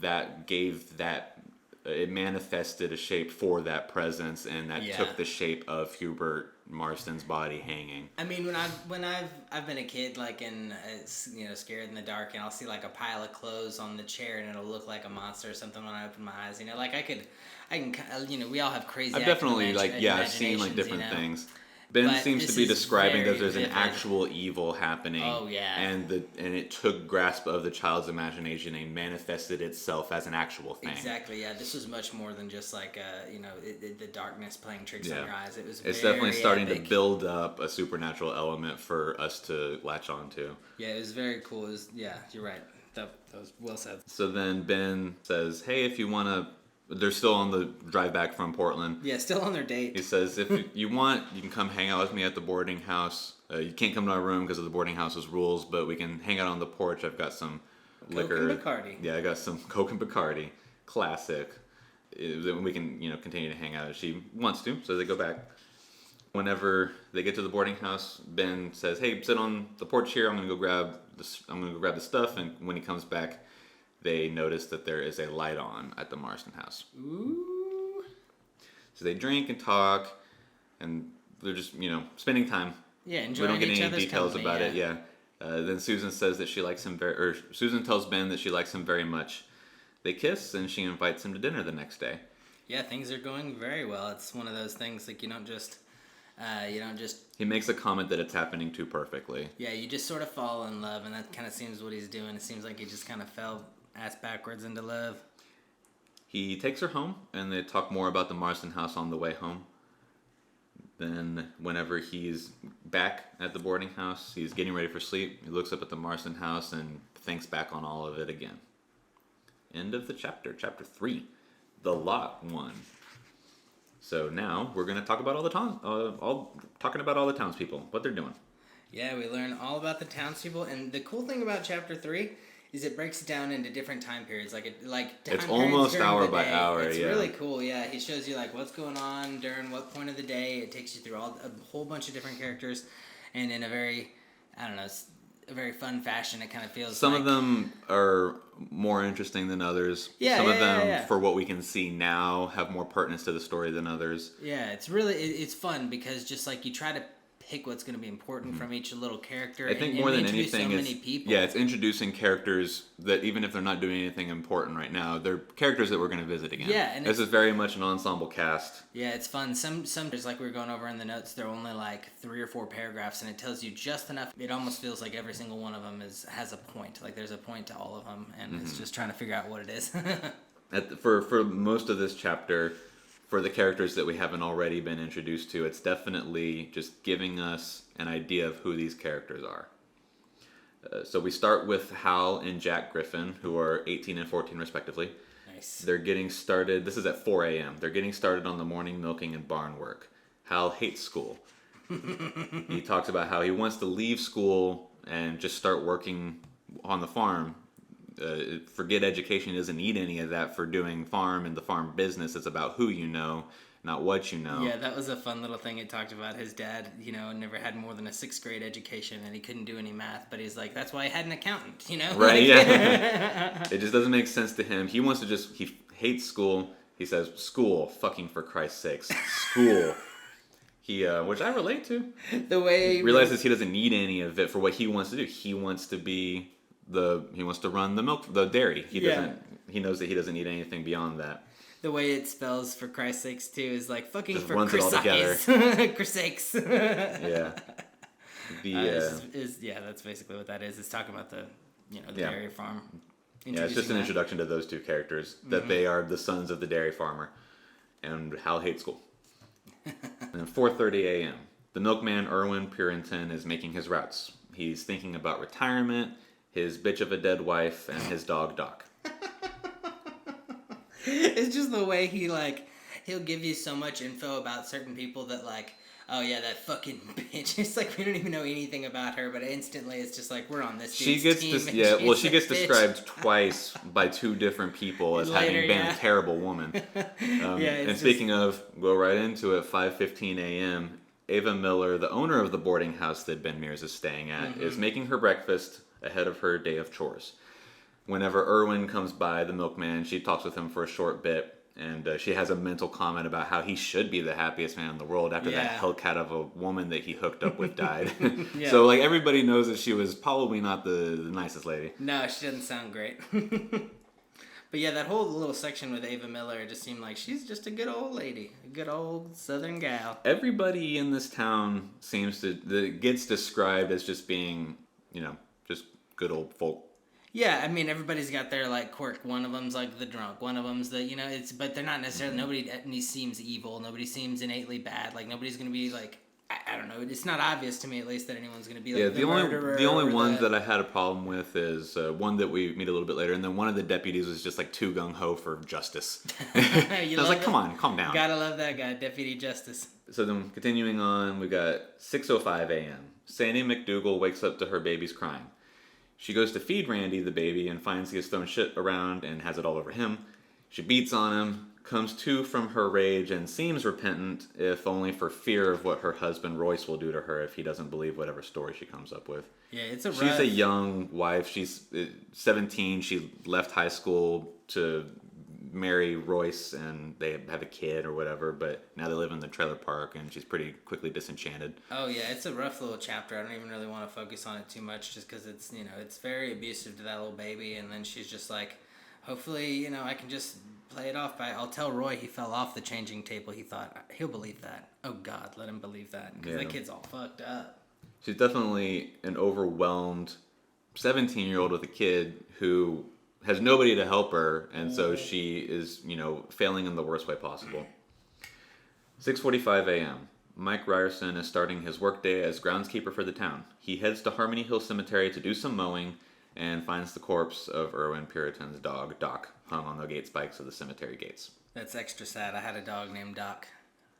that gave that it manifested a shape for that presence, and that took the shape of Hubert Marsden's body hanging. I mean, when I've been a kid, like scared in the dark, and I'll see like a pile of clothes on the chair, and it'll look like a monster or something when I open my eyes. Like I can, we all have crazy. I've definitely I've seen like different things. Ben seems to be describing that there's an actual evil happening. Oh yeah. And it took grasp of the child's imagination and manifested itself as an actual thing. Exactly. Yeah. This was much more than just like the darkness playing tricks on your eyes. It's definitely starting to build up a supernatural element for us to latch onto. Yeah, it was very cool. You're right. That was well said. So then Ben says, "Hey, if you want to." They're still on the drive back from Portland. Yeah, still on their date. He says, if you want, you can come hang out with me at the boarding house. You can't come to our room because of the boarding house's rules, but we can hang out on the porch. I've got some liquor. Coke and Bacardi. Yeah, I got some Coke and Bacardi. Classic. Then we can, continue to hang out if she wants to. So they go back. Whenever they get to the boarding house, Ben says, "Hey, sit on the porch here. I'm gonna go grab the stuff." And when he comes back, they notice that there is a light on at the Marsden house. Ooh. So they drink and talk, and they're just, spending time. Yeah, enjoying each other's company. We don't get any details about it, yeah. Then Susan says that she likes him Susan tells Ben that she likes him very much. They kiss, and she invites him to dinner the next day. Yeah, things are going very well. It's one of those things, like, you don't just... He makes a comment that it's happening too perfectly. Yeah, you just sort of fall in love, and that kind of seems what he's doing. It seems like he just kind of fell ass backwards into love. He takes her home, and they talk more about the Marsden house on the way home. Then, whenever he's back at the boarding house, he's getting ready for sleep. He looks up at the Marsden house and thinks back on all of it again. End of the chapter. Chapter 3. The Lot One. So now we're going to talk about all the townspeople, what they're doing. Yeah, we learn all about the townspeople, and the cool thing about chapter 3 is it breaks it down into different time periods. It's almost hour by hour. It's really cool. Yeah, he shows you like what's going on during what point of the day. It takes you through a whole bunch of different characters, and in a very, I don't know, a very fun fashion. It kind of feels. Some of them are more interesting than others. Yeah, Some of them, for what we can see now, have more pertinence to the story than others. Yeah, it's really it's fun because just like you try to pick what's going to be important from each little character. I think more than anything, it's introducing characters that even if they're not doing anything important right now, they're characters that we're going to visit again. Yeah, and this is very much an ensemble cast. Yeah, it's fun. Some just like we were going over in the notes, they're only like 3 or 4 paragraphs, and it tells you just enough. It almost feels like every single one of them has a point. Like there's a point to all of them, and it's just trying to figure out what it is. For most of this chapter, for the characters that we haven't already been introduced to, it's definitely just giving us an idea of who these characters are. So we start with Hal and Jack Griffin, who are 18 and 14 respectively. Nice. They're getting started, this is at 4 a.m. They're getting started on the morning milking and barn work. Hal hates school. He talks about how he wants to leave school and just start working on the farm. Forget education, doesn't need any of that for doing farm and the farm business. It's about who you know, not what you know. Yeah, that was a fun little thing. It talked about his dad, never had more than a 6th grade education and he couldn't do any math, but he's like, that's why I had an accountant, Right, yeah. It just doesn't make sense to him. He wants to he hates school. He says, school, fucking for Christ's sakes, school. Which I relate to. The way he realizes he doesn't need any of it for what he wants to do. He wants to run the dairy. He knows that he doesn't need anything beyond that. The way it spells for Christ's sakes too is like fucking just for runs Christ's it all together. Christ's sakes. Yeah. That's basically what that is. It's talking about the dairy farm. Yeah, it's just an introduction to those two characters, that they are the sons of the dairy farmer, and Hal hates school. And 4:30 a.m. The milkman Erwin Purinton is making his routes. He's thinking about retirement, his bitch of a dead wife, and his dog Doc. It's just the way he'll give you so much info about certain people that like, oh yeah, that fucking bitch. It's like we don't even know anything about her, but instantly it's just like we're on this dude's team. She gets described twice by 2 different people as having been a terrible woman. And speaking of, go right into it. 5:15 a.m. Ava Miller, the owner of the boarding house that Ben Mears is staying at, is making her breakfast ahead of her day of chores. Whenever Erwin comes by, the milkman, she talks with him for a short bit, and she has a mental comment about how he should be the happiest man in the world after that hellcat of a woman that he hooked up with died. So like everybody knows that she was probably not the nicest lady. No, she doesn't sound great. But yeah, that whole little section with Ava Miller, it just seemed like she's just a good old lady, a good old Southern gal. Everybody in this town gets described as just being, just good old folk. Yeah, I mean, everybody's got their, like, quirk. One of them's, like, the drunk. One of them's the, but they're not necessarily, nobody seems evil. Nobody seems innately bad. Like, nobody's going to be, like, I don't know. It's not obvious to me, at least, that anyone's going to be, like, the murderer. The only one that I had a problem with is one that we meet a little bit later, and then one of the deputies was just, like, too gung-ho for justice. I was like, come on, calm down. Gotta love that guy, Deputy Justice. So then, continuing on, we got 6:05 a.m. Sandy McDougal wakes up to her baby's crying. She goes to feed Randy the baby and finds he has thrown shit around and has it all over him. She beats on him, comes to from her rage, and seems repentant, if only for fear of what her husband Royce will do to her if he doesn't believe whatever story she comes up with. Yeah, She's a young wife. She's 17. She left high school to marry Royce, and they have a kid or whatever, but now they live in the trailer park, and she's pretty quickly disenchanted. Oh yeah, it's a rough little chapter. I don't even really want to focus on it too much, just because it's, it's very abusive to that little baby, and then she's just like, hopefully, I can just play it off I'll tell Roy he fell off the changing table. He thought, he'll believe that. Oh God, let him believe that, because that kid's all fucked up. She's definitely an overwhelmed 17-year-old with a kid who has nobody to help her, and so she is, failing in the worst way possible. 6:45 a.m. Mike Ryerson is starting his workday as groundskeeper for the town. He heads to Harmony Hill Cemetery to do some mowing and finds the corpse of Erwin Puritan's dog, Doc, hung on the gate spikes of the cemetery gates. That's extra sad. I had a dog named Doc.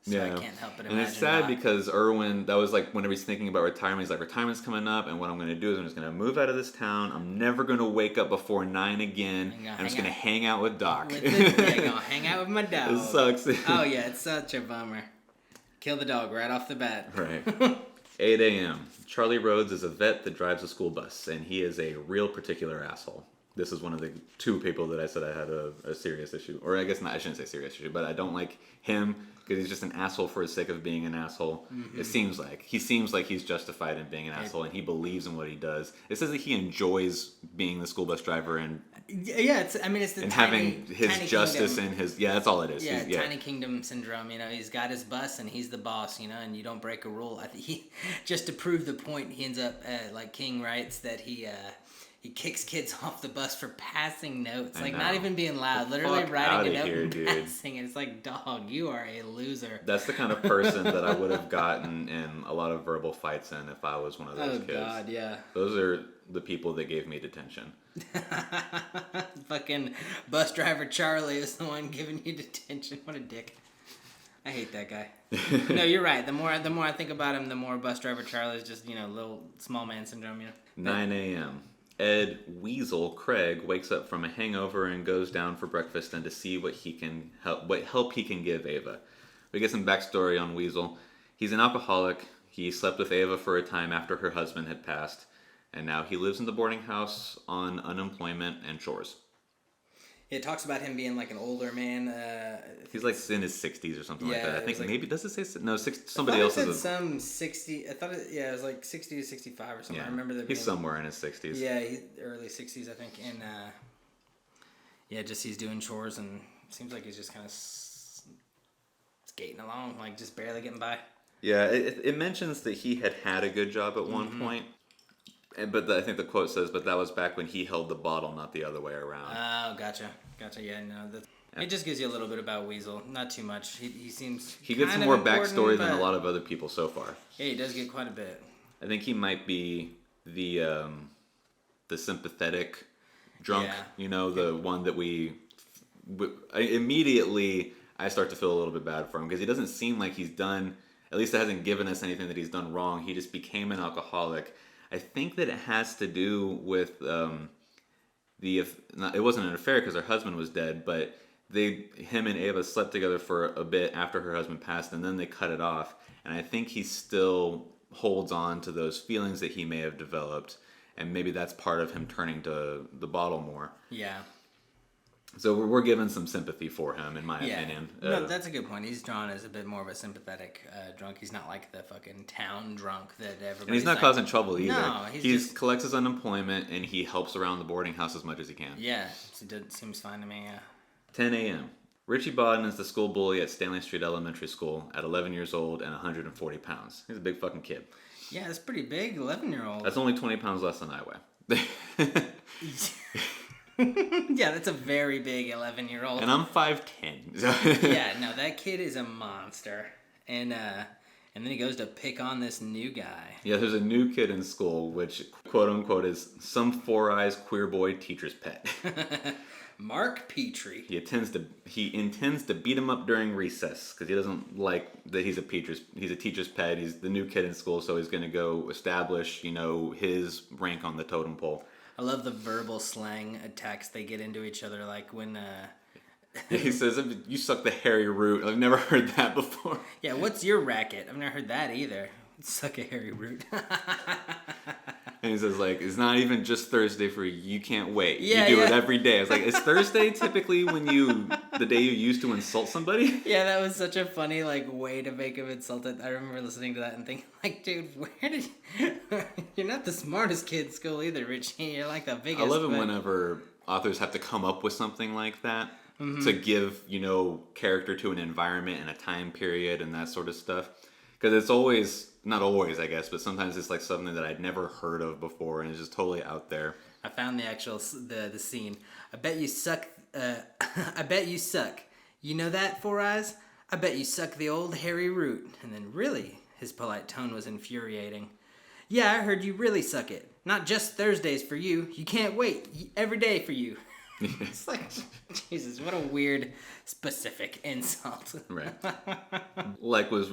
So I can't help but imagine. And it's sad because Irwin, that was like whenever he's thinking about retirement, he's like, retirement's coming up, and what I'm going to do is I'm just going to move out of this town. I'm never going to wake up before 9 again. I'm just going to hang out with Doc. Gonna hang out with my dog. It sucks. Oh, yeah, it's such a bummer. Kill the dog right off the bat. Right. 8 a.m. Charlie Rhodes is a vet that drives a school bus, and he is a real particular asshole. This is one of the two people that I said I had a serious issue. Or I guess not, I shouldn't say serious issue, but I don't like him because he's just an asshole for the sake of being an asshole. Mm-hmm. It seems like. He seems like he's justified in being an asshole, and he believes in what he does. It says that he enjoys being the school bus driver and... Yeah, it's the and tiny, having his tiny justice kingdom. in his... Yeah, that's all it is. Yeah, tiny kingdom syndrome. He's got his bus and he's the boss, and you don't break a rule. I think just to prove the point, he ends up, like King writes, that he kicks kids off the bus for passing notes. Like, not even being loud. Literally writing a note and passing it. It's like, dog, you are a loser. That's the kind of person that I would have gotten in a lot of verbal fights in if I was one of those kids. Oh, God, yeah. Those are the people that gave me detention. Fucking bus driver Charlie is the one giving you detention. What a dick. I hate that guy. No, you're right. The more I think about him, the more bus driver Charlie is just, little small man syndrome, 9 a.m. Ed Weasel Craig wakes up from a hangover and goes down for breakfast and to see what help he can give Ava. We get some backstory on Weasel. He's an alcoholic. He slept with Ava for a time after her husband had passed, and now he lives in the boarding house on unemployment and chores. It talks about him being like an older man. He's like in his 60s or something like that. I think maybe, does it say, no, somebody else is some 60, I thought it was like 60 to 65 or something. Yeah, I remember that he's somewhere in his 60s. Yeah, early 60s, I think. And just he's doing chores and it seems like he's just kind of skating along, like just barely getting by. Yeah, it mentions that he had a good job at one point. But I think the quote says, but that was back when he held the bottle, not the other way around. Oh, gotcha. Yeah, no. It just gives you a little bit about Weasel. Not too much. He seems He gets more backstory than a lot of other people so far. Yeah, he does get quite a bit. I think he might be the sympathetic drunk, the one that immediately I start to feel a little bit bad for him because he doesn't seem like he's done, at least it hasn't given us anything that he's done wrong. He just became an alcoholic. I think that it has to do with it wasn't an affair because her husband was dead, but him and Ava slept together for a bit after her husband passed, and then they cut it off. And I think he still holds on to those feelings that he may have developed, and maybe that's part of him turning to the bottle more. Yeah. So we're given some sympathy for him, in my opinion. No, that's a good point. He's drawn as a bit more of a sympathetic drunk. He's not like the fucking town drunk that everybody. And he's not causing trouble either. No, he collects his unemployment and he helps around the boarding house as much as he can. Yeah, it seems fine to me. Yeah. 10 a.m. Richie Bodden is the school bully at Stanley Street Elementary School at 11 years old and 140 pounds. He's a big fucking kid. Yeah, that's pretty big, 11-year-old. That's only 20 pounds less than I weigh. Yeah, that's a very big 11-year-old. And I'm 5'10". Yeah, no, that kid is a monster. And then he goes to pick on this new guy. Yeah, there's a new kid in school, which, quote-unquote, is some four-eyes queer boy teacher's pet. Mark Petrie. He intends to beat him up during recess because he doesn't like that he's a teacher's pet. He's the new kid in school, so he's going to go establish, his rank on the totem pole. I love the verbal slang attacks they get into each other, like when... He says, you suck the hairy root. I've never heard that before. Yeah, what's your racket? I've never heard that either. Suck a hairy root. And he says, it's not even just Thursday for you. You can't wait. Yeah, you do it every day. I was like, is Thursday typically the day you used to insult somebody? Yeah, that was such a funny, way to make him insulted. I remember listening to that and thinking, dude, where did you're not the smartest kid in school either, Richie. You're like the biggest. I love it whenever authors have to come up with something like that to give, character to an environment and a time period and that sort of stuff. Because it's always, not always, I guess, but sometimes it's something that I'd never heard of before and it's just totally out there. I found the actual, the scene. I bet you suck, I bet you suck. You know that, Four Eyes? I bet you suck the old hairy root. And then really, his polite tone was infuriating. Yeah, I heard you really suck it. Not just Thursdays for you. You can't wait. Every day for you. It's like, Jesus, what a weird, specific insult. Right. Like was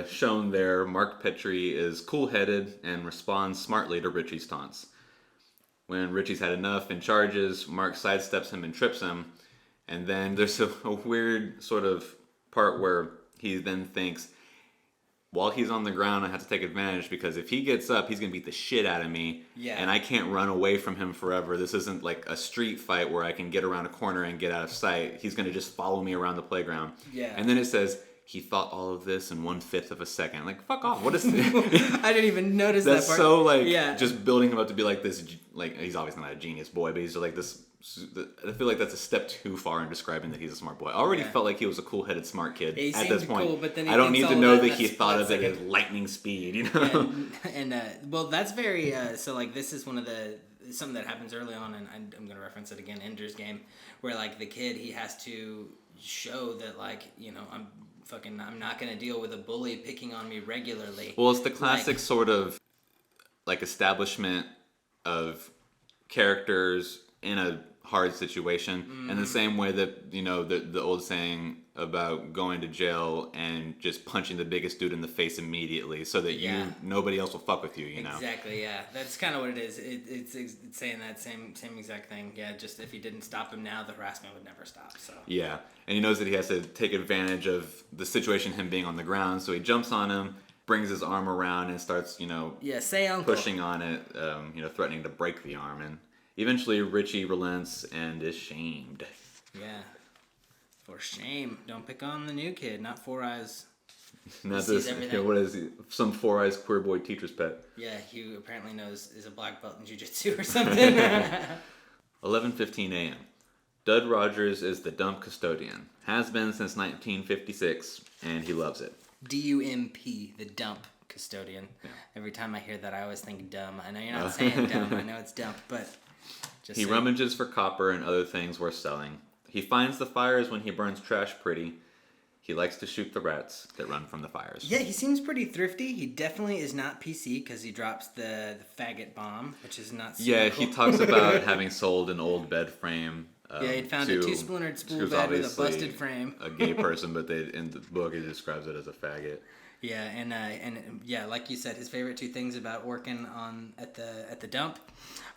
shown there, Mark Petrie is cool-headed and responds smartly to Richie's taunts. When Richie's had enough and charges, Mark sidesteps him and trips him. And then there's a weird sort of part where he then thinks, while he's on the ground, I have to take advantage because if he gets up, he's going to beat the shit out of me. Yeah. And I can't run away from him forever. This isn't like a street fight where I can get around a corner and get out of sight. He's going to just follow me around the playground. Yeah. And then it says, he thought all of this in 1/5 of a second. Like, fuck off. What is this? I didn't even notice that part. That's so, like, just building him up to be like this, like, he's obviously not a genius boy, but he's like this. I feel like that's a step too far in describing that he's a smart boy. I already felt like he was a cool-headed smart kid at this point. Cool, but then I don't need to know that he thought of it as lightning speed, you know? Well, that's very, so like this is one of the, something that happens early on, and I'm going to reference it again, Ender's Game, where like the kid, he has to show that like, you know, I'm not going to deal with a bully picking on me regularly. Well, it's the classic sort of like establishment of characters in a hard situation, in the same way that, you know, the old saying about going to jail and just punching the biggest dude in the face immediately so that nobody else will fuck with you, you know? Exactly, yeah. That's kind of what it is. It's saying that same exact thing. Yeah, just if he didn't stop him now, the harassment would never stop, so. Yeah, and he knows that he has to take advantage of the situation, him being on the ground, so he jumps on him, brings his arm around and starts, you know, pushing on it, you know, threatening to break the arm, and eventually, Richie relents and is shamed. Yeah. For shame. Don't pick on the new kid, not Four Eyes. Not this. Yeah, what is he? Some Four Eyes queer boy teacher's pet. Yeah, he apparently is a black belt in jiu-jitsu or something. 11:15 a.m. Dud Rogers is the dump custodian. Has been since 1956, and he loves it. D-U-M-P, the dump custodian. Yeah. Every time I hear that, I always think dumb. I know you're not saying dumb. I know it's dump, but... He rummages for copper and other things worth selling. He finds the fires when he burns trash pretty. He likes to shoot the rats that run from the fires. Yeah, he seems pretty thrifty. He definitely is not PC because he drops the faggot bomb, which is not super cool. He talks about having sold an old bed frame. He'd found a two-splintered spool bed with a busted frame. A gay person, but in the book it describes it as a faggot. Yeah, and like you said, his favorite two things about working at the dump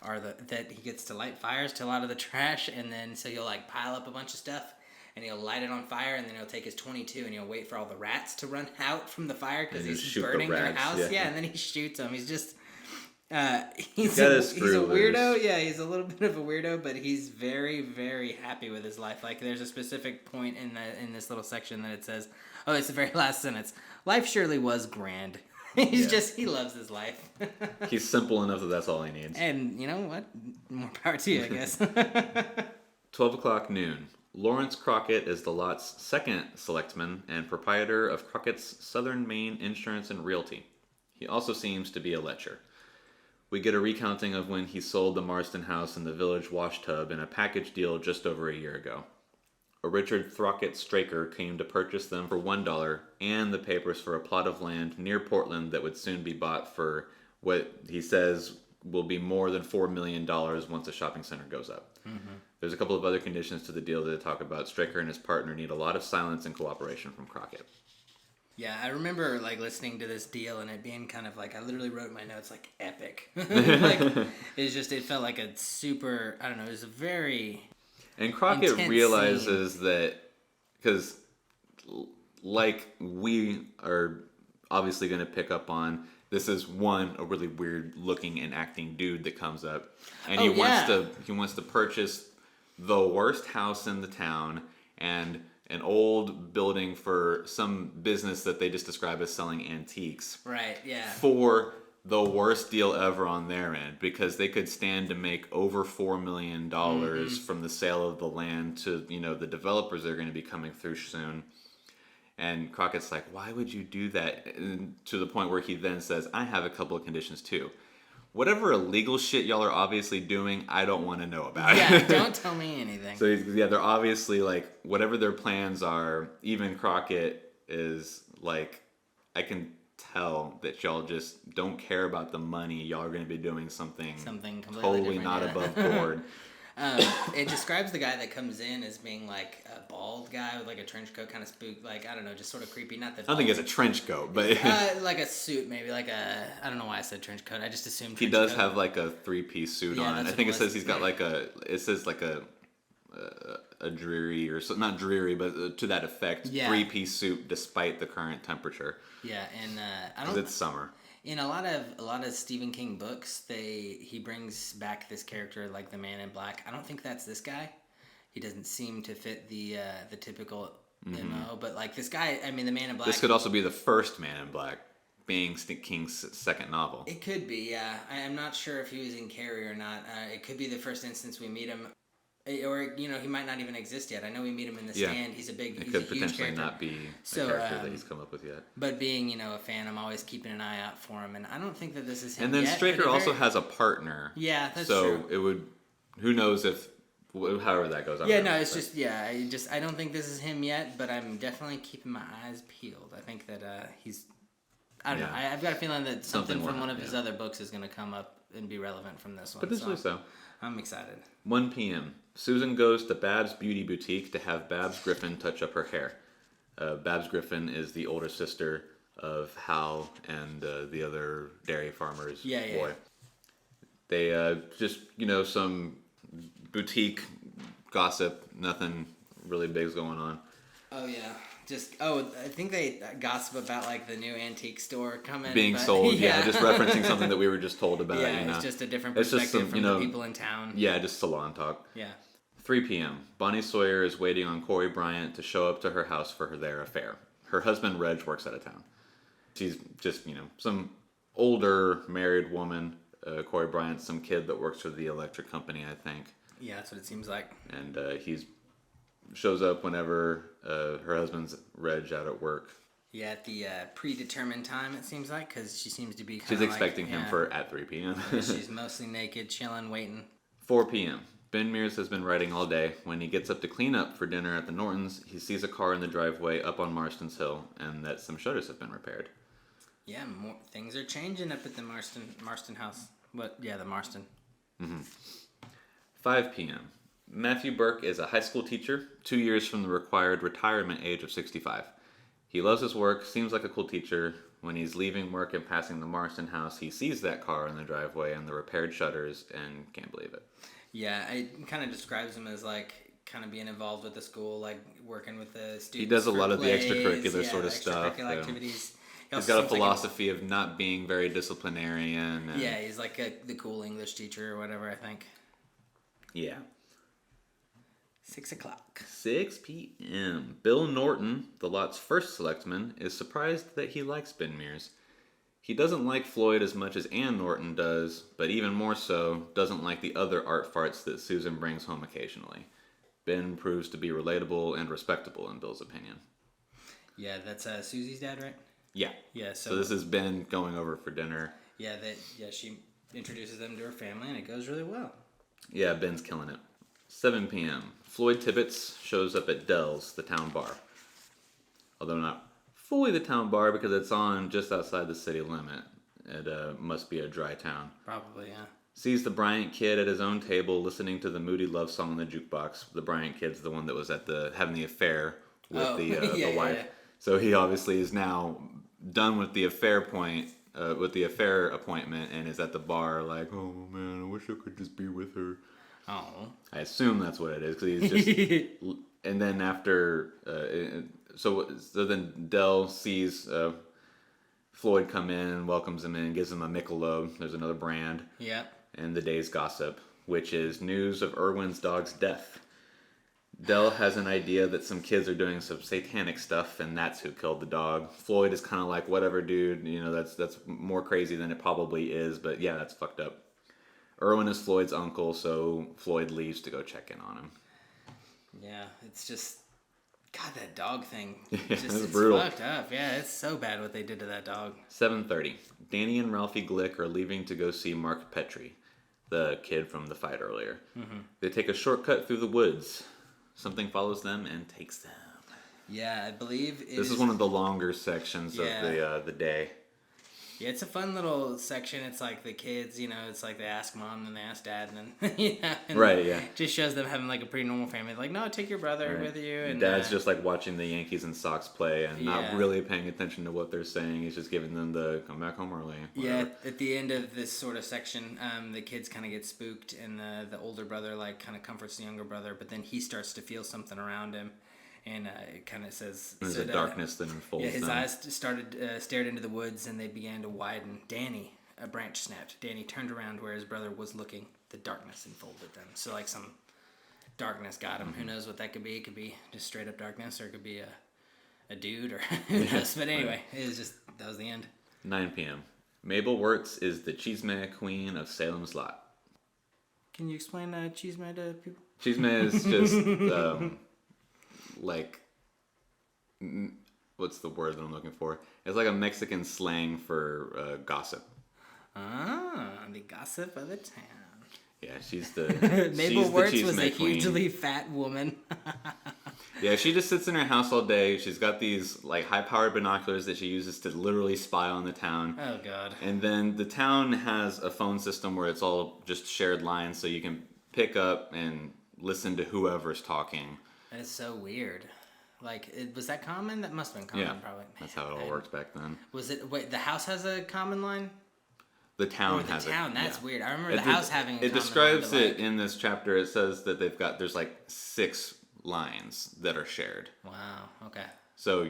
are that he gets to light fires to a lot of the trash, and then so he'll like pile up a bunch of stuff, and he'll light it on fire, and then he'll take his .22 and he'll wait for all the rats to run out from the fire because he's burning their house. Yeah, and then he shoots them. He's just he's a weirdo. Yeah, he's a little bit of a weirdo, but he's very, very happy with his life. Like there's a specific point in this little section that it says, oh, it's the very last sentence. Life surely was grand. He loves his life. He's simple enough that that's all he needs. And you know what? More power to you, I guess. 12 o'clock noon. Lawrence Crockett is the lot's second selectman and proprietor of Crockett's Southern Maine Insurance and Realty. He also seems to be a lecher. We get a recounting of when he sold the Marston house and the village wash tub in a package deal just over a year ago. A Richard Throckett Straker came to purchase them for $1 and the papers for a plot of land near Portland that would soon be bought for what he says will be more than $4 million once the shopping center goes up. Mm-hmm. There's a couple of other conditions to the deal that talk about. Straker and his partner need a lot of silence and cooperation from Crockett. Yeah, I remember like listening to this deal and it being kind of like, I literally wrote in my notes like epic. Like it felt like a super, I don't know, it was a very... And Crockett realizes that, because like we are obviously going to pick up on, this is a really weird looking and acting dude that comes up, and he wants to purchase the worst house in the town and an old building for some business that they just describe as selling antiques. Right. Yeah. For the worst deal ever on their end, because they could stand to make over $4 million from the sale of the land to, you know, the developers that are going to be coming through soon. And Crockett's like, why would you do that? And to the point where he then says, I have a couple of conditions too. Whatever illegal shit y'all are obviously doing, I don't want to know about. Yeah, don't tell me anything. So they're obviously like, whatever their plans are, even Crockett is like, I can tell that y'all just don't care about the money. Y'all are going to be doing something totally not above board. It describes the guy that comes in as being like a bald guy with like a trench coat, kind of spook, like, I don't know, just sort of creepy. Not that I don't think it's a trench coat, but like a suit, maybe like a. I don't know why I said trench coat. I just assumed he does have like a 3-piece suit on. I think it says he's got like a. It says like a dreary or so, not dreary, but to that effect. 3-piece suit despite the current temperature. Yeah, and I don't. It's summer. In a lot of Stephen King books, he brings back this character like the Man in Black. I don't think that's this guy. He doesn't seem to fit the typical MO. But like this guy, I mean, the Man in Black. This could also be the first Man in Black, being King's second novel. It could be, yeah. I'm not sure if he was in Carrie or not. It could be the first instance we meet him. Or, he might not even exist yet. I know we meet him in the stand. He's a huge character. It could potentially not be a character that he's come up with yet. But being, a fan, I'm always keeping an eye out for him. And I don't think that this is him And then yet, Straker also has a partner. Yeah, that's true. So it would, who knows if, however that goes. I don't think this is him yet, but I'm definitely keeping my eyes peeled. I think that he's, I don't know. I've got a feeling that something from one of his other books is going to come up and be relevant from this one. Potentially so. I'm excited. 1 p.m. Susan goes to Babs Beauty Boutique to have Babs Griffin touch up her hair. Babs Griffin is the older sister of Hal and the other dairy farmer's boy. They just, some boutique gossip, nothing really big's going on. Oh, yeah. I think they gossip about like the new antique store coming. Being sold, just referencing something that we were just told about. It's just a different perspective from the people in town. Yeah, just salon talk. Yeah. 3 p.m. Bonnie Sawyer is waiting on Corey Bryant to show up to her house for their affair. Her husband, Reg, works out of town. She's just, some older married woman. Corey Bryant's some kid that works for the electric company, I think. Yeah, that's what it seems like. And he's shows up whenever her husband's Reg out at work. Yeah, at the predetermined time, it seems like, because she seems to be She's expecting him at 3 p.m. She's mostly naked, chilling, waiting. 4 p.m. Ben Mears has been writing all day. When he gets up to clean up for dinner at the Nortons, he sees a car in the driveway up on Marston's Hill, and that some shutters have been repaired. Yeah, more things are changing up at the Marston house. The Marston. 5 p.m. Matthew Burke is a high school teacher, 2 years from the required retirement age of 65. He loves his work, seems like a cool teacher. When he's leaving work and passing the Marston house, he sees that car in the driveway and the repaired shutters and can't believe it. Yeah, it kind of describes him as like kind of being involved with the school, like working with the students. He does a lot of the extracurricular sort of stuff. Extracurricular activities. He's got a philosophy of not being very disciplinarian. And he's like the cool English teacher or whatever, I think. Yeah. 6 o'clock. 6 p.m. Bill Norton, the lot's first selectman, is surprised that he likes Ben Mears. He doesn't like Floyd as much as Ann Norton does, but even more so, doesn't like the other art farts that Susan brings home occasionally. Ben proves to be relatable and respectable in Bill's opinion. Yeah, that's Susie's dad, right? Yeah. Yeah. So this is Ben going over for dinner. Yeah. She introduces them to her family, and it goes really well. Yeah, Ben's killing it. 7 p.m. Floyd Tibbetts shows up at Dell's, the town bar. Although not fully the town bar because it's on just outside the city limit. It must be a dry town. Probably, yeah. Sees the Bryant kid at his own table listening to the moody love song on the jukebox. The Bryant kid's the one that was at having the affair with the wife. Yeah. So he obviously is now done with the affair appointment and is at the bar like, oh man, I wish I could just be with her. Oh. I assume that's what it is because he's just. And then after, so then Dell sees Floyd come in, welcomes him in, gives him a Michelob. There's another brand. Yeah. And the day's gossip, which is news of Irwin's dog's death. Dell has an idea that some kids are doing some satanic stuff, and that's who killed the dog. Floyd is kind of like, whatever, dude. That's more crazy than it probably is, but yeah, that's fucked up. Irwin is Floyd's uncle, so Floyd leaves to go check in on him. Yeah, it's just... God, that dog thing. It's brutal. Fucked up. Yeah, it's so bad what they did to that dog. 7:30. Danny and Ralphie Glick are leaving to go see Mark Petrie, the kid from the fight earlier. Mm-hmm. They take a shortcut through the woods. Something follows them and takes them. Yeah, I believe this is one of the longer sections of the day. Yeah, it's a fun little section. It's like the kids, it's like they ask mom and they ask dad, and then and right, yeah, just shows them having like a pretty normal family. Like, no, take your brother with you, and dad's just like watching the Yankees and Sox play and not really paying attention to what they're saying. He's just giving them the come back home early. Whatever. Yeah, at the end of this sort of section, the kids kind of get spooked, and the older brother like kind of comforts the younger brother, but then he starts to feel something around him. And it kind of says... There's a darkness that enfolds his them. eyes stared into the woods, and they began to widen. Danny, a branch snapped. Danny turned around where his brother was looking. The darkness enfolded them. So, like, some darkness got him. Mm-hmm. Who knows what that could be? It could be just straight up darkness, or it could be a dude, or who knows. But anyway, it was just... That was the end. 9 p.m. Mabel Wirtz is the Chisme Queen of Salem's Lot. Can you explain Chisme to people? Chisme is just... like, what's the word that I'm looking for? It's like a Mexican slang for gossip. Ah, the gossip of the town. Yeah, she's the Mabel Wirtz was a queen. hugely fat woman. Yeah, she just sits in her house all day. She's got these like high-powered binoculars that she uses to literally spy on the town. Oh God. And then the town has a phone system where it's all just shared lines, so you can pick up and listen to whoever's talking. That is so weird. Like, was that common? That must have been common, probably. That's how it all worked back then. Was it... Wait, the house has a common line? The town has it. The town, that's weird. I remember the house having a common line. It describes line, it in this chapter. It says that there's like 6 lines that are shared. Wow, okay. So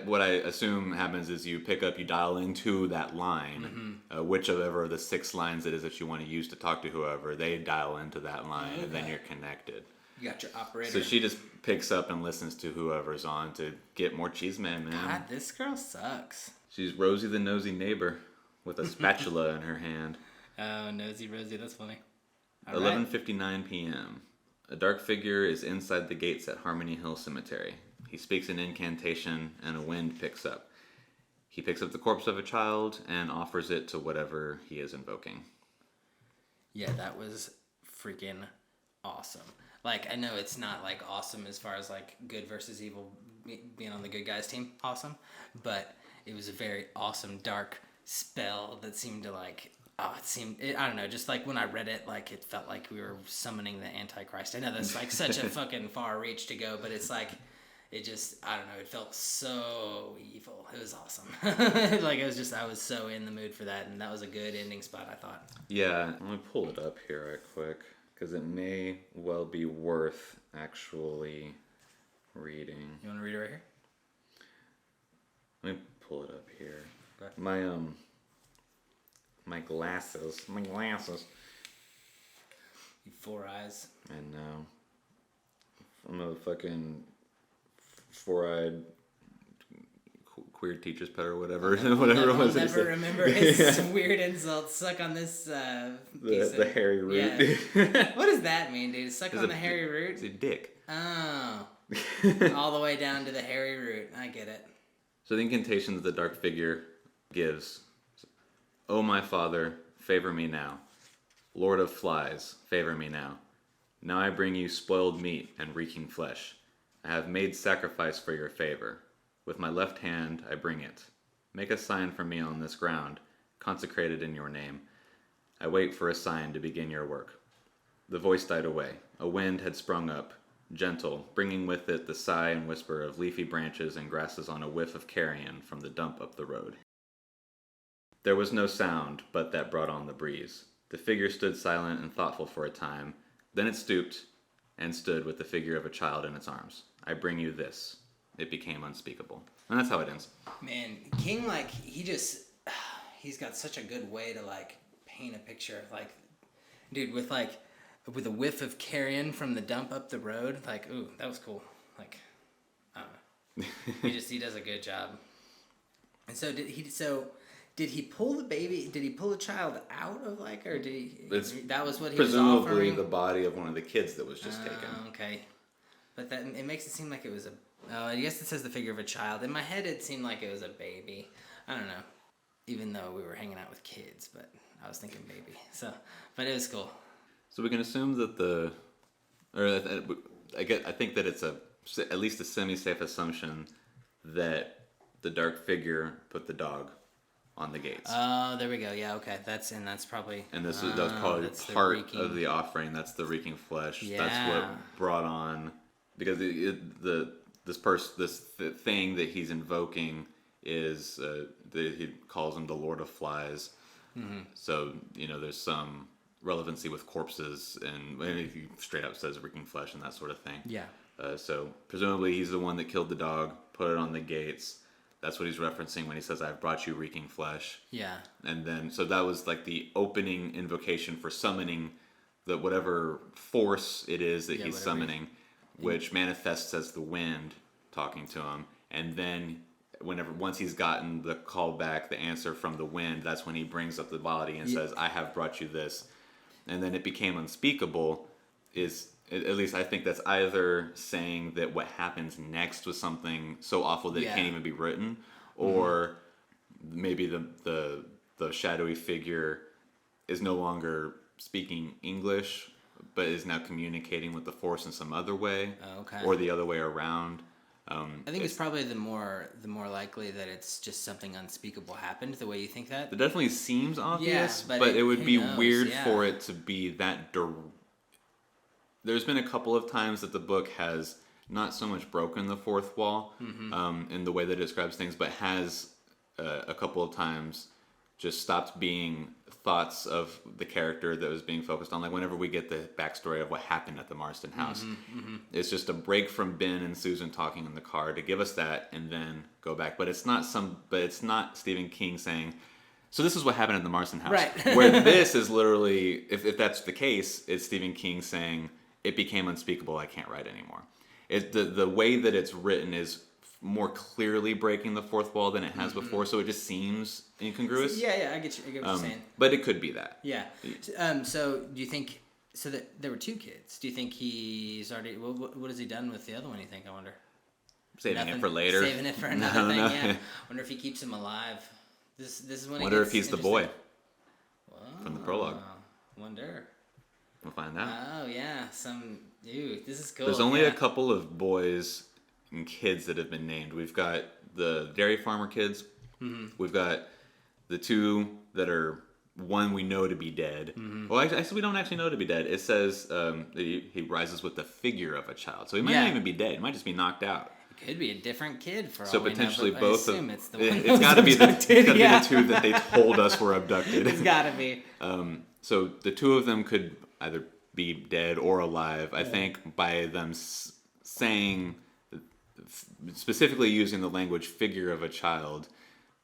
what I assume happens is you pick up, you dial into that line, whichever of the 6 lines it is that you want to use to talk to whoever, they dial into that line, and then you're connected. You got your operator. So she just picks up and listens to whoever's on to get more cheese man. God, this girl sucks. She's Rosie the nosy neighbor with a spatula in her hand. Oh, nosy Rosie, that's funny. 11:59 p.m. A dark figure is inside the gates at Harmony Hill Cemetery. He speaks an incantation, and a wind picks up. He picks up the corpse of a child and offers it to whatever he is invoking. Yeah, that was freaking awesome. Like, I know it's not, like, awesome as far as, like, good versus evil, being on the good guys team, awesome. But it was a very awesome, dark spell that seemed to, like... I don't know, just like when I read it, like it felt like we were summoning the Antichrist. I know that's like such a fucking far reach to go, but it's like, it just, I don't know, it felt so evil. It was awesome. Like I was so in the mood for that, and that was a good ending spot, I thought. Yeah, let me pull it up here right quick, because it may well be worth actually reading. You want to read it right here? Let me pull it up here. Okay. My glasses. You 4 eyes. I know. I'm a fucking 4-eyed queer teacher's pet or whatever. Whatever it was. I'll never remember his weird insults. Suck on this the hairy root. Yeah. What does that mean, dude? Suck on the hairy root? It's a dick. Oh. All the way down to the hairy root. I get it. So the incantation that the dark figure gives... O my Father, favor me now. Lord of flies, favor me now. Now I bring you spoiled meat and reeking flesh. I have made sacrifice for your favor. With my left hand I bring it. Make a sign for me on this ground, consecrated in your name. I wait for a sign to begin your work. The voice died away. A wind had sprung up, gentle, bringing with it the sigh and whisper of leafy branches and grasses on a whiff of carrion from the dump up the road. There was no sound but that brought on the breeze. The figure stood silent and thoughtful for a time. Then it stooped and stood with the figure of a child in its arms. I bring you this. It became unspeakable. And that's how it ends. Man, King, like, he's got such a good way to, like, paint a picture. Like, dude, with a whiff of carrion from the dump up the road, like, ooh, that was cool. Like, I don't know. He does a good job. And so did he pull the baby? Did he pull the child out of or did he? That was what he was offering? Presumably the body of one of the kids that was just taken. Okay. But it makes it seem like it was I guess it says the figure of a child. In my head it seemed like it was a baby. I don't know. Even though we were hanging out with kids, but I was thinking baby. So, but it was cool. So we can assume that I think that it's at least a semi-safe assumption that the dark figure put the dog on the gates. Oh, there we go. Yeah, okay. That's probably... And that was probably part of the offering. That's the reeking flesh. Yeah. That's what brought on... Because this thing that he's invoking is... he calls him the Lord of Flies. Mm-hmm. So, there's some relevancy with corpses, and he straight up says reeking flesh and that sort of thing. Yeah. So presumably he's the one that killed the dog, put it on the gates. That's what he's referencing when he says, "I've brought you reeking flesh." Yeah. And then, so that was like the opening invocation for summoning the whatever force it is that he's summoning, which manifests as the wind talking to him. And then once he's gotten the call back, the answer from the wind, that's when he brings up the body and says, "I have brought you this." And then it became unspeakable is... At least I think that's either saying that what happens next was something so awful that it can't even be written, or maybe the shadowy figure is no longer speaking English, but is now communicating with the Force in some other way, or the other way around. I think it's probably the more likely that it's just something unspeakable happened. The way you think that, it definitely seems obvious, but it would be weird for it to be that direct. There's been a couple of times that the book has not so much broken the fourth wall in the way that it describes things, but has a couple of times just stopped being thoughts of the character that was being focused on. Like whenever we get the backstory of what happened at the Marston house, it's just a break from Ben and Susan talking in the car to give us that and then go back. But it's not Stephen King saying, "So this is what happened at the Marston house." Right. Where this is literally, if that's the case, it's Stephen King saying, "It became unspeakable. I can't write anymore." The way that it's written is more clearly breaking the fourth wall than it has before, so it just seems incongruous. Yeah, I get you. I get what you're saying. But it could be that. Yeah. So do you think? So that there were two kids. Do you think he's already? What has he done with the other one? You think? I wonder. Saving it for later. Saving it for another thing. Yeah. Wonder if he keeps him alive. This is when. Wonder if he's the boy. From the prologue. Wonder. We'll find out. Oh yeah, this is cool. There's only a couple of boys and kids that have been named. We've got the dairy farmer kids. Mm-hmm. We've got the two that are one we know to be dead. Mm-hmm. Well, actually, we don't actually know to be dead. It says he rises with the figure of a child, so he might not even be dead. He might just be knocked out. It could be a different kid for all so we potentially know, both. It's the one it's got to be the two that they told us were abducted. It's got to be. So the two of them could either be dead or alive. I think by them saying, specifically using the language "figure of a child,"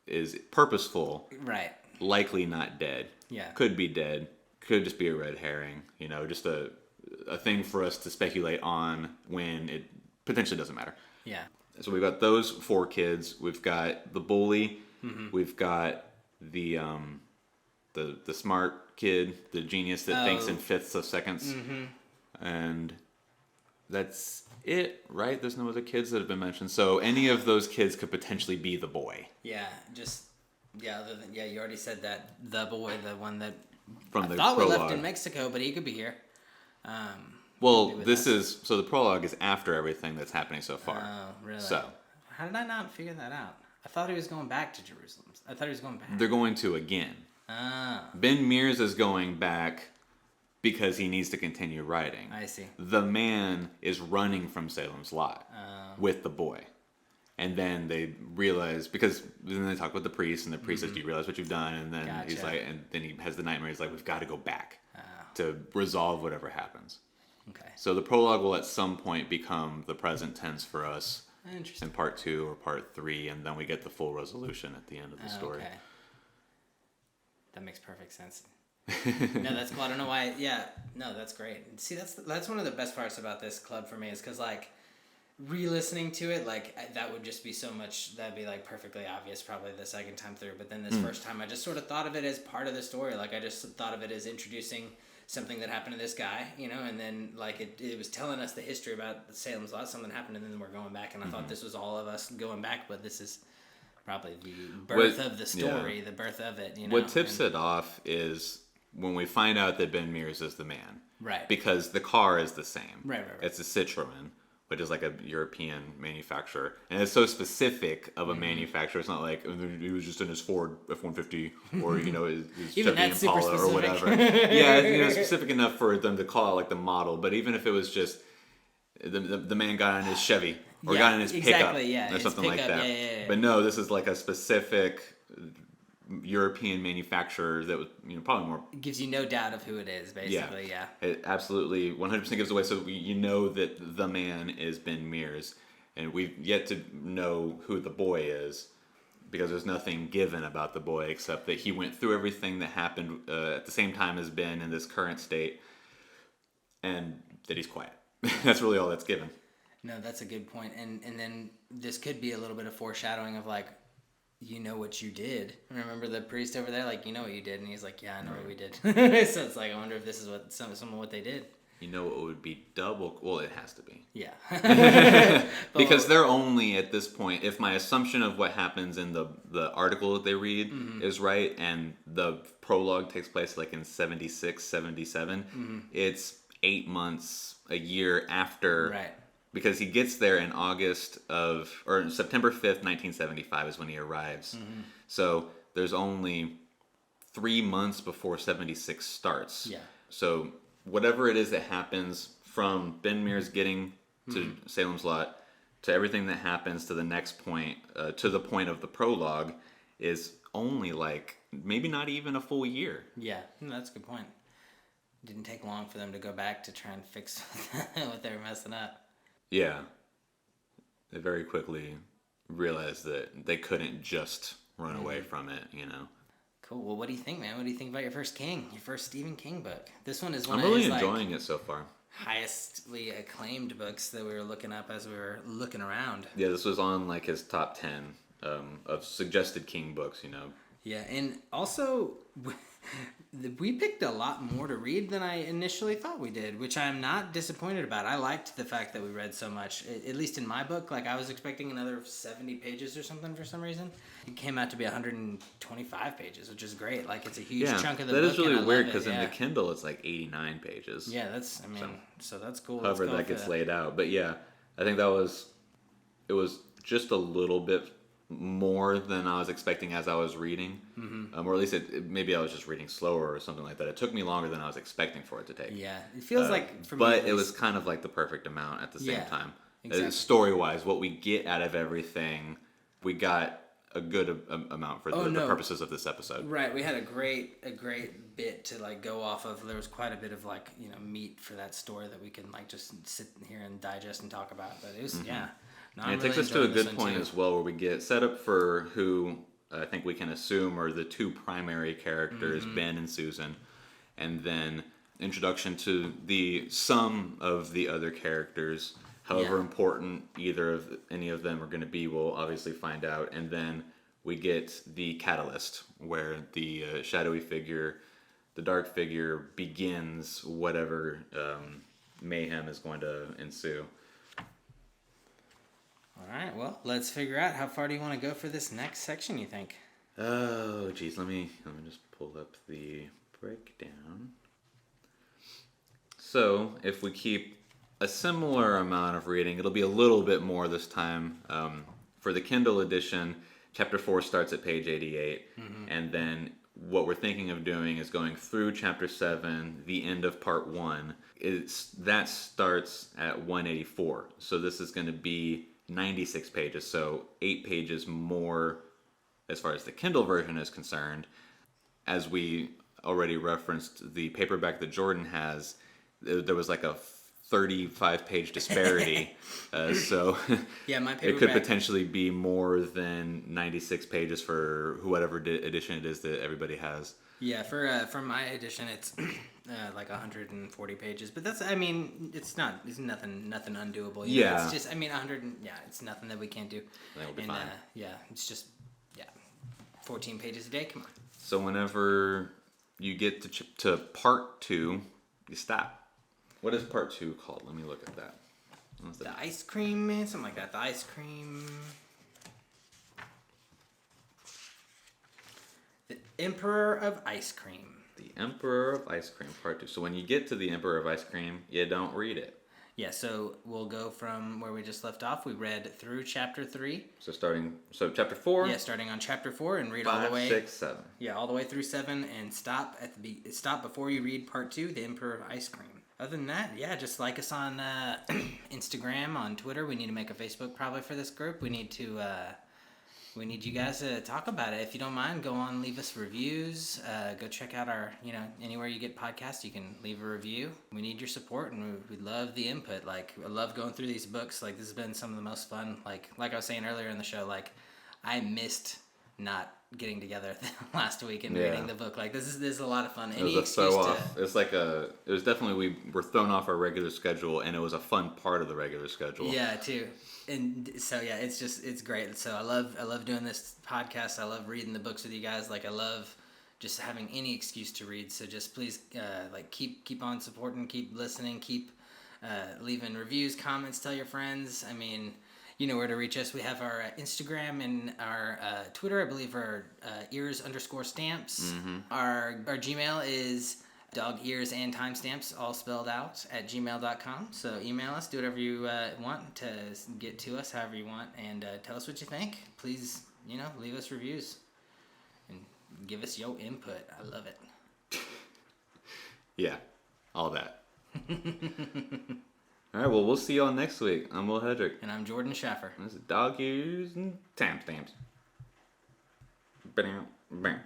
is purposeful. Right. Likely not dead. Yeah. Could be dead. Could just be a red herring. Just a thing for us to speculate on when it potentially doesn't matter. Yeah. So we've got those four kids. We've got the bully. Mm-hmm. We've got the smart kid, the genius that thinks in fifths of seconds. Mm-hmm. And that's it, right? There's no other kids that have been mentioned. So any of those kids could potentially be the boy. Yeah, other than, you already said that. The boy, the one that from I the thought prologue. We left in Mexico, but he could be here. So the prologue is after everything that's happening so far. Oh, really? So. How did I not figure that out? I thought he was going back to Jerusalem. I thought he was going back. They're going to again. Ben Mears is going back because he needs to continue writing. I see. The man is running from Salem's Lot with the boy. And then they realize, because then they talk with the priest, and the priest says, "Do you realize what you've done?" And then he's like, and then he has the nightmare. He's like, "We've got to go back to resolve whatever happens." Okay. So the prologue will at some point become the present tense for us in part 2 or part 3, and then we get the full resolution at the end of the story. Okay. That makes perfect sense. No, that's cool. I don't know why. Yeah, no, that's great. See, that's one of the best parts about this club for me is because re-listening to it, that would just be so much. That'd be perfectly obvious probably the second time through. But then this first time, I just sort of thought of it as part of the story. I just thought of it as introducing something that happened to this guy, and then it was telling us the history about Salem's Lot. Something happened, and then we're going back. And I thought this was all of us going back, but this is probably the birth of the story, the birth of it. What tips it off is when we find out that Ben Mears is the man, right? Because the car is the same, right. It's a Citroen, but just like a European manufacturer. And it's so specific of a manufacturer. It's not like he was just in his Ford F-150 or, his Even Chevy that's Impala super or whatever. Yeah, specific enough for them to call it like the model. But even if it was just the man got in his Chevy or got in his pickup or something like that. Yeah. But no, this is like a specific European manufacturer that was probably more. It gives you no doubt of who it is, basically. Yeah. It absolutely 100% gives away. So you know that the man is Ben Mears, and we've yet to know who the boy is because there's nothing given about the boy except that he went through everything that happened at the same time as Ben in this current state, and that he's quiet. That's really all that's given. No, that's a good point. And then this could be a little bit of foreshadowing of like, you know what you did. Remember the priest over there? Like, you know what you did. And he's like, yeah, I know what we did. So it's like, I wonder if this is what some of what they did. You know what would be double... Well, it has to be. Yeah. Because they're only, at this point, if my assumption of what happens in the article that they read is right, and the prologue takes place like in 76, 77, it's 8 months, a year after... Right. Because he gets there in September 5th, 1975 is when he arrives. So there's only 3 months before 76 starts. Yeah. So whatever it is that happens from Ben Mears getting to Salem's Lot to everything that happens to the next point, to the point of the prologue, is only like maybe not even a full year. Yeah, that's a good point. It didn't take long for them to go back to try and fix what they were messing up. Yeah. They very quickly realized that they couldn't just run away from it, Cool. Well, what do you think, man? What do you think about your first Stephen King book? This one is one I'm of really his enjoying it so far. highestly acclaimed books that we were looking up as we were looking around. Yeah, this was on like his top 10 of suggested King books, Yeah, and also we picked a lot more to read than I initially thought we did, which I'm not disappointed about. I liked the fact that we read so much, at least in my book. Like, I was expecting another 70 pages or something for some reason. It came out to be 125 pages, which is great. Like, it's a huge chunk of the book. That is really weird because in the Kindle it's like 89 pages. Yeah, so that's cool. However that gets laid out. But yeah, I think it was just a little bit more than I was expecting as I was reading, or at least maybe I was just reading slower or something like that. It took me longer than I was expecting for it to take. Yeah, it feels like for me, but it was kind of like the perfect amount at the same time. Exactly. Story-wise, what we get out of everything, we got a good amount for the purposes of this episode. Right, we had a great bit to like go off of. There was quite a bit of like meat for that story that we can like just sit here and digest and talk about. But it was No, it takes us to a good point as well, where we get set up for who I think we can assume are the two primary characters, Ben and Susan, and then introduction to the sum of the other characters. However important any of them are going to be, we'll obviously find out. And then we get the catalyst, where the shadowy figure, the dark figure, begins whatever mayhem is going to ensue. All right, well, let's figure out how far do you want to go for this next section, you think? Oh, geez, let me just pull up the breakdown. So, if we keep a similar amount of reading, it'll be a little bit more this time. For the Kindle edition, Chapter 4 starts at page 88, and then what we're thinking of doing is going through Chapter 7, the end of Part 1. That starts at 184, so this is going to be 96 pages, so 8 pages more as far as the Kindle version is concerned. As we already referenced, the paperback that Jordan has, there was like a 35-page disparity, so yeah, my paperback, it could potentially be more than 96 pages for whatever edition it is that everybody has. Yeah, for my edition, it's like 140 pages, but that's it's nothing undoable. It's just 100. It's nothing that we can't do. That'll be fine. It's just 14 pages a day. Come on. So whenever you get to part 2, you stop. What is part 2 called? Let me look at that. The ice cream man, something like that. The ice cream. The Emperor of Ice Cream. The Emperor of Ice Cream, part 2. So when you get to the Emperor of Ice Cream, you don't read it. Yeah, so we'll go from where we just left off. We read through chapter 3. So chapter 4. Yeah, starting on chapter 4 and read 5, all the way 6, 7. Yeah, all the way through 7 and stop before you read part 2, The Emperor of Ice Cream. Other than that, yeah, just like us on Instagram, on Twitter. We need to make a Facebook probably for this group. We need you guys to talk about it. If you don't mind, go on, leave us reviews. Go check out our, anywhere you get podcasts, you can leave a review. We need your support, and we love the input. Like, I love going through these books. Like, this has been some of the most fun. Like I was saying earlier in the show, like, I missed not getting together last week and reading the book. Like, this is a lot of fun. It was It's like it was definitely, we were thrown off our regular schedule, and it was a fun part of the regular schedule. Yeah, too. And so yeah, it's great. So I love doing this podcast. I love reading the books with you guys. Like, I love just having any excuse to read. So just please keep on supporting, keep listening, keep leaving reviews, comments, tell your friends. I mean, you know where to reach us. We have our Instagram and our Twitter, I believe, are ears_stamps. Mm-hmm. Our Gmail is dog ears and timestamps all spelled out at gmail.com. So email us, do whatever you want to get to us, however you want, and tell us what you think. Please, leave us reviews and give us your input. I love it. Yeah, all that. All right, well, we'll see y'all next week. I'm Will Hedrick. And I'm Jordan Schaffer. This is Dog Ears and Timestamps. Bam, bam.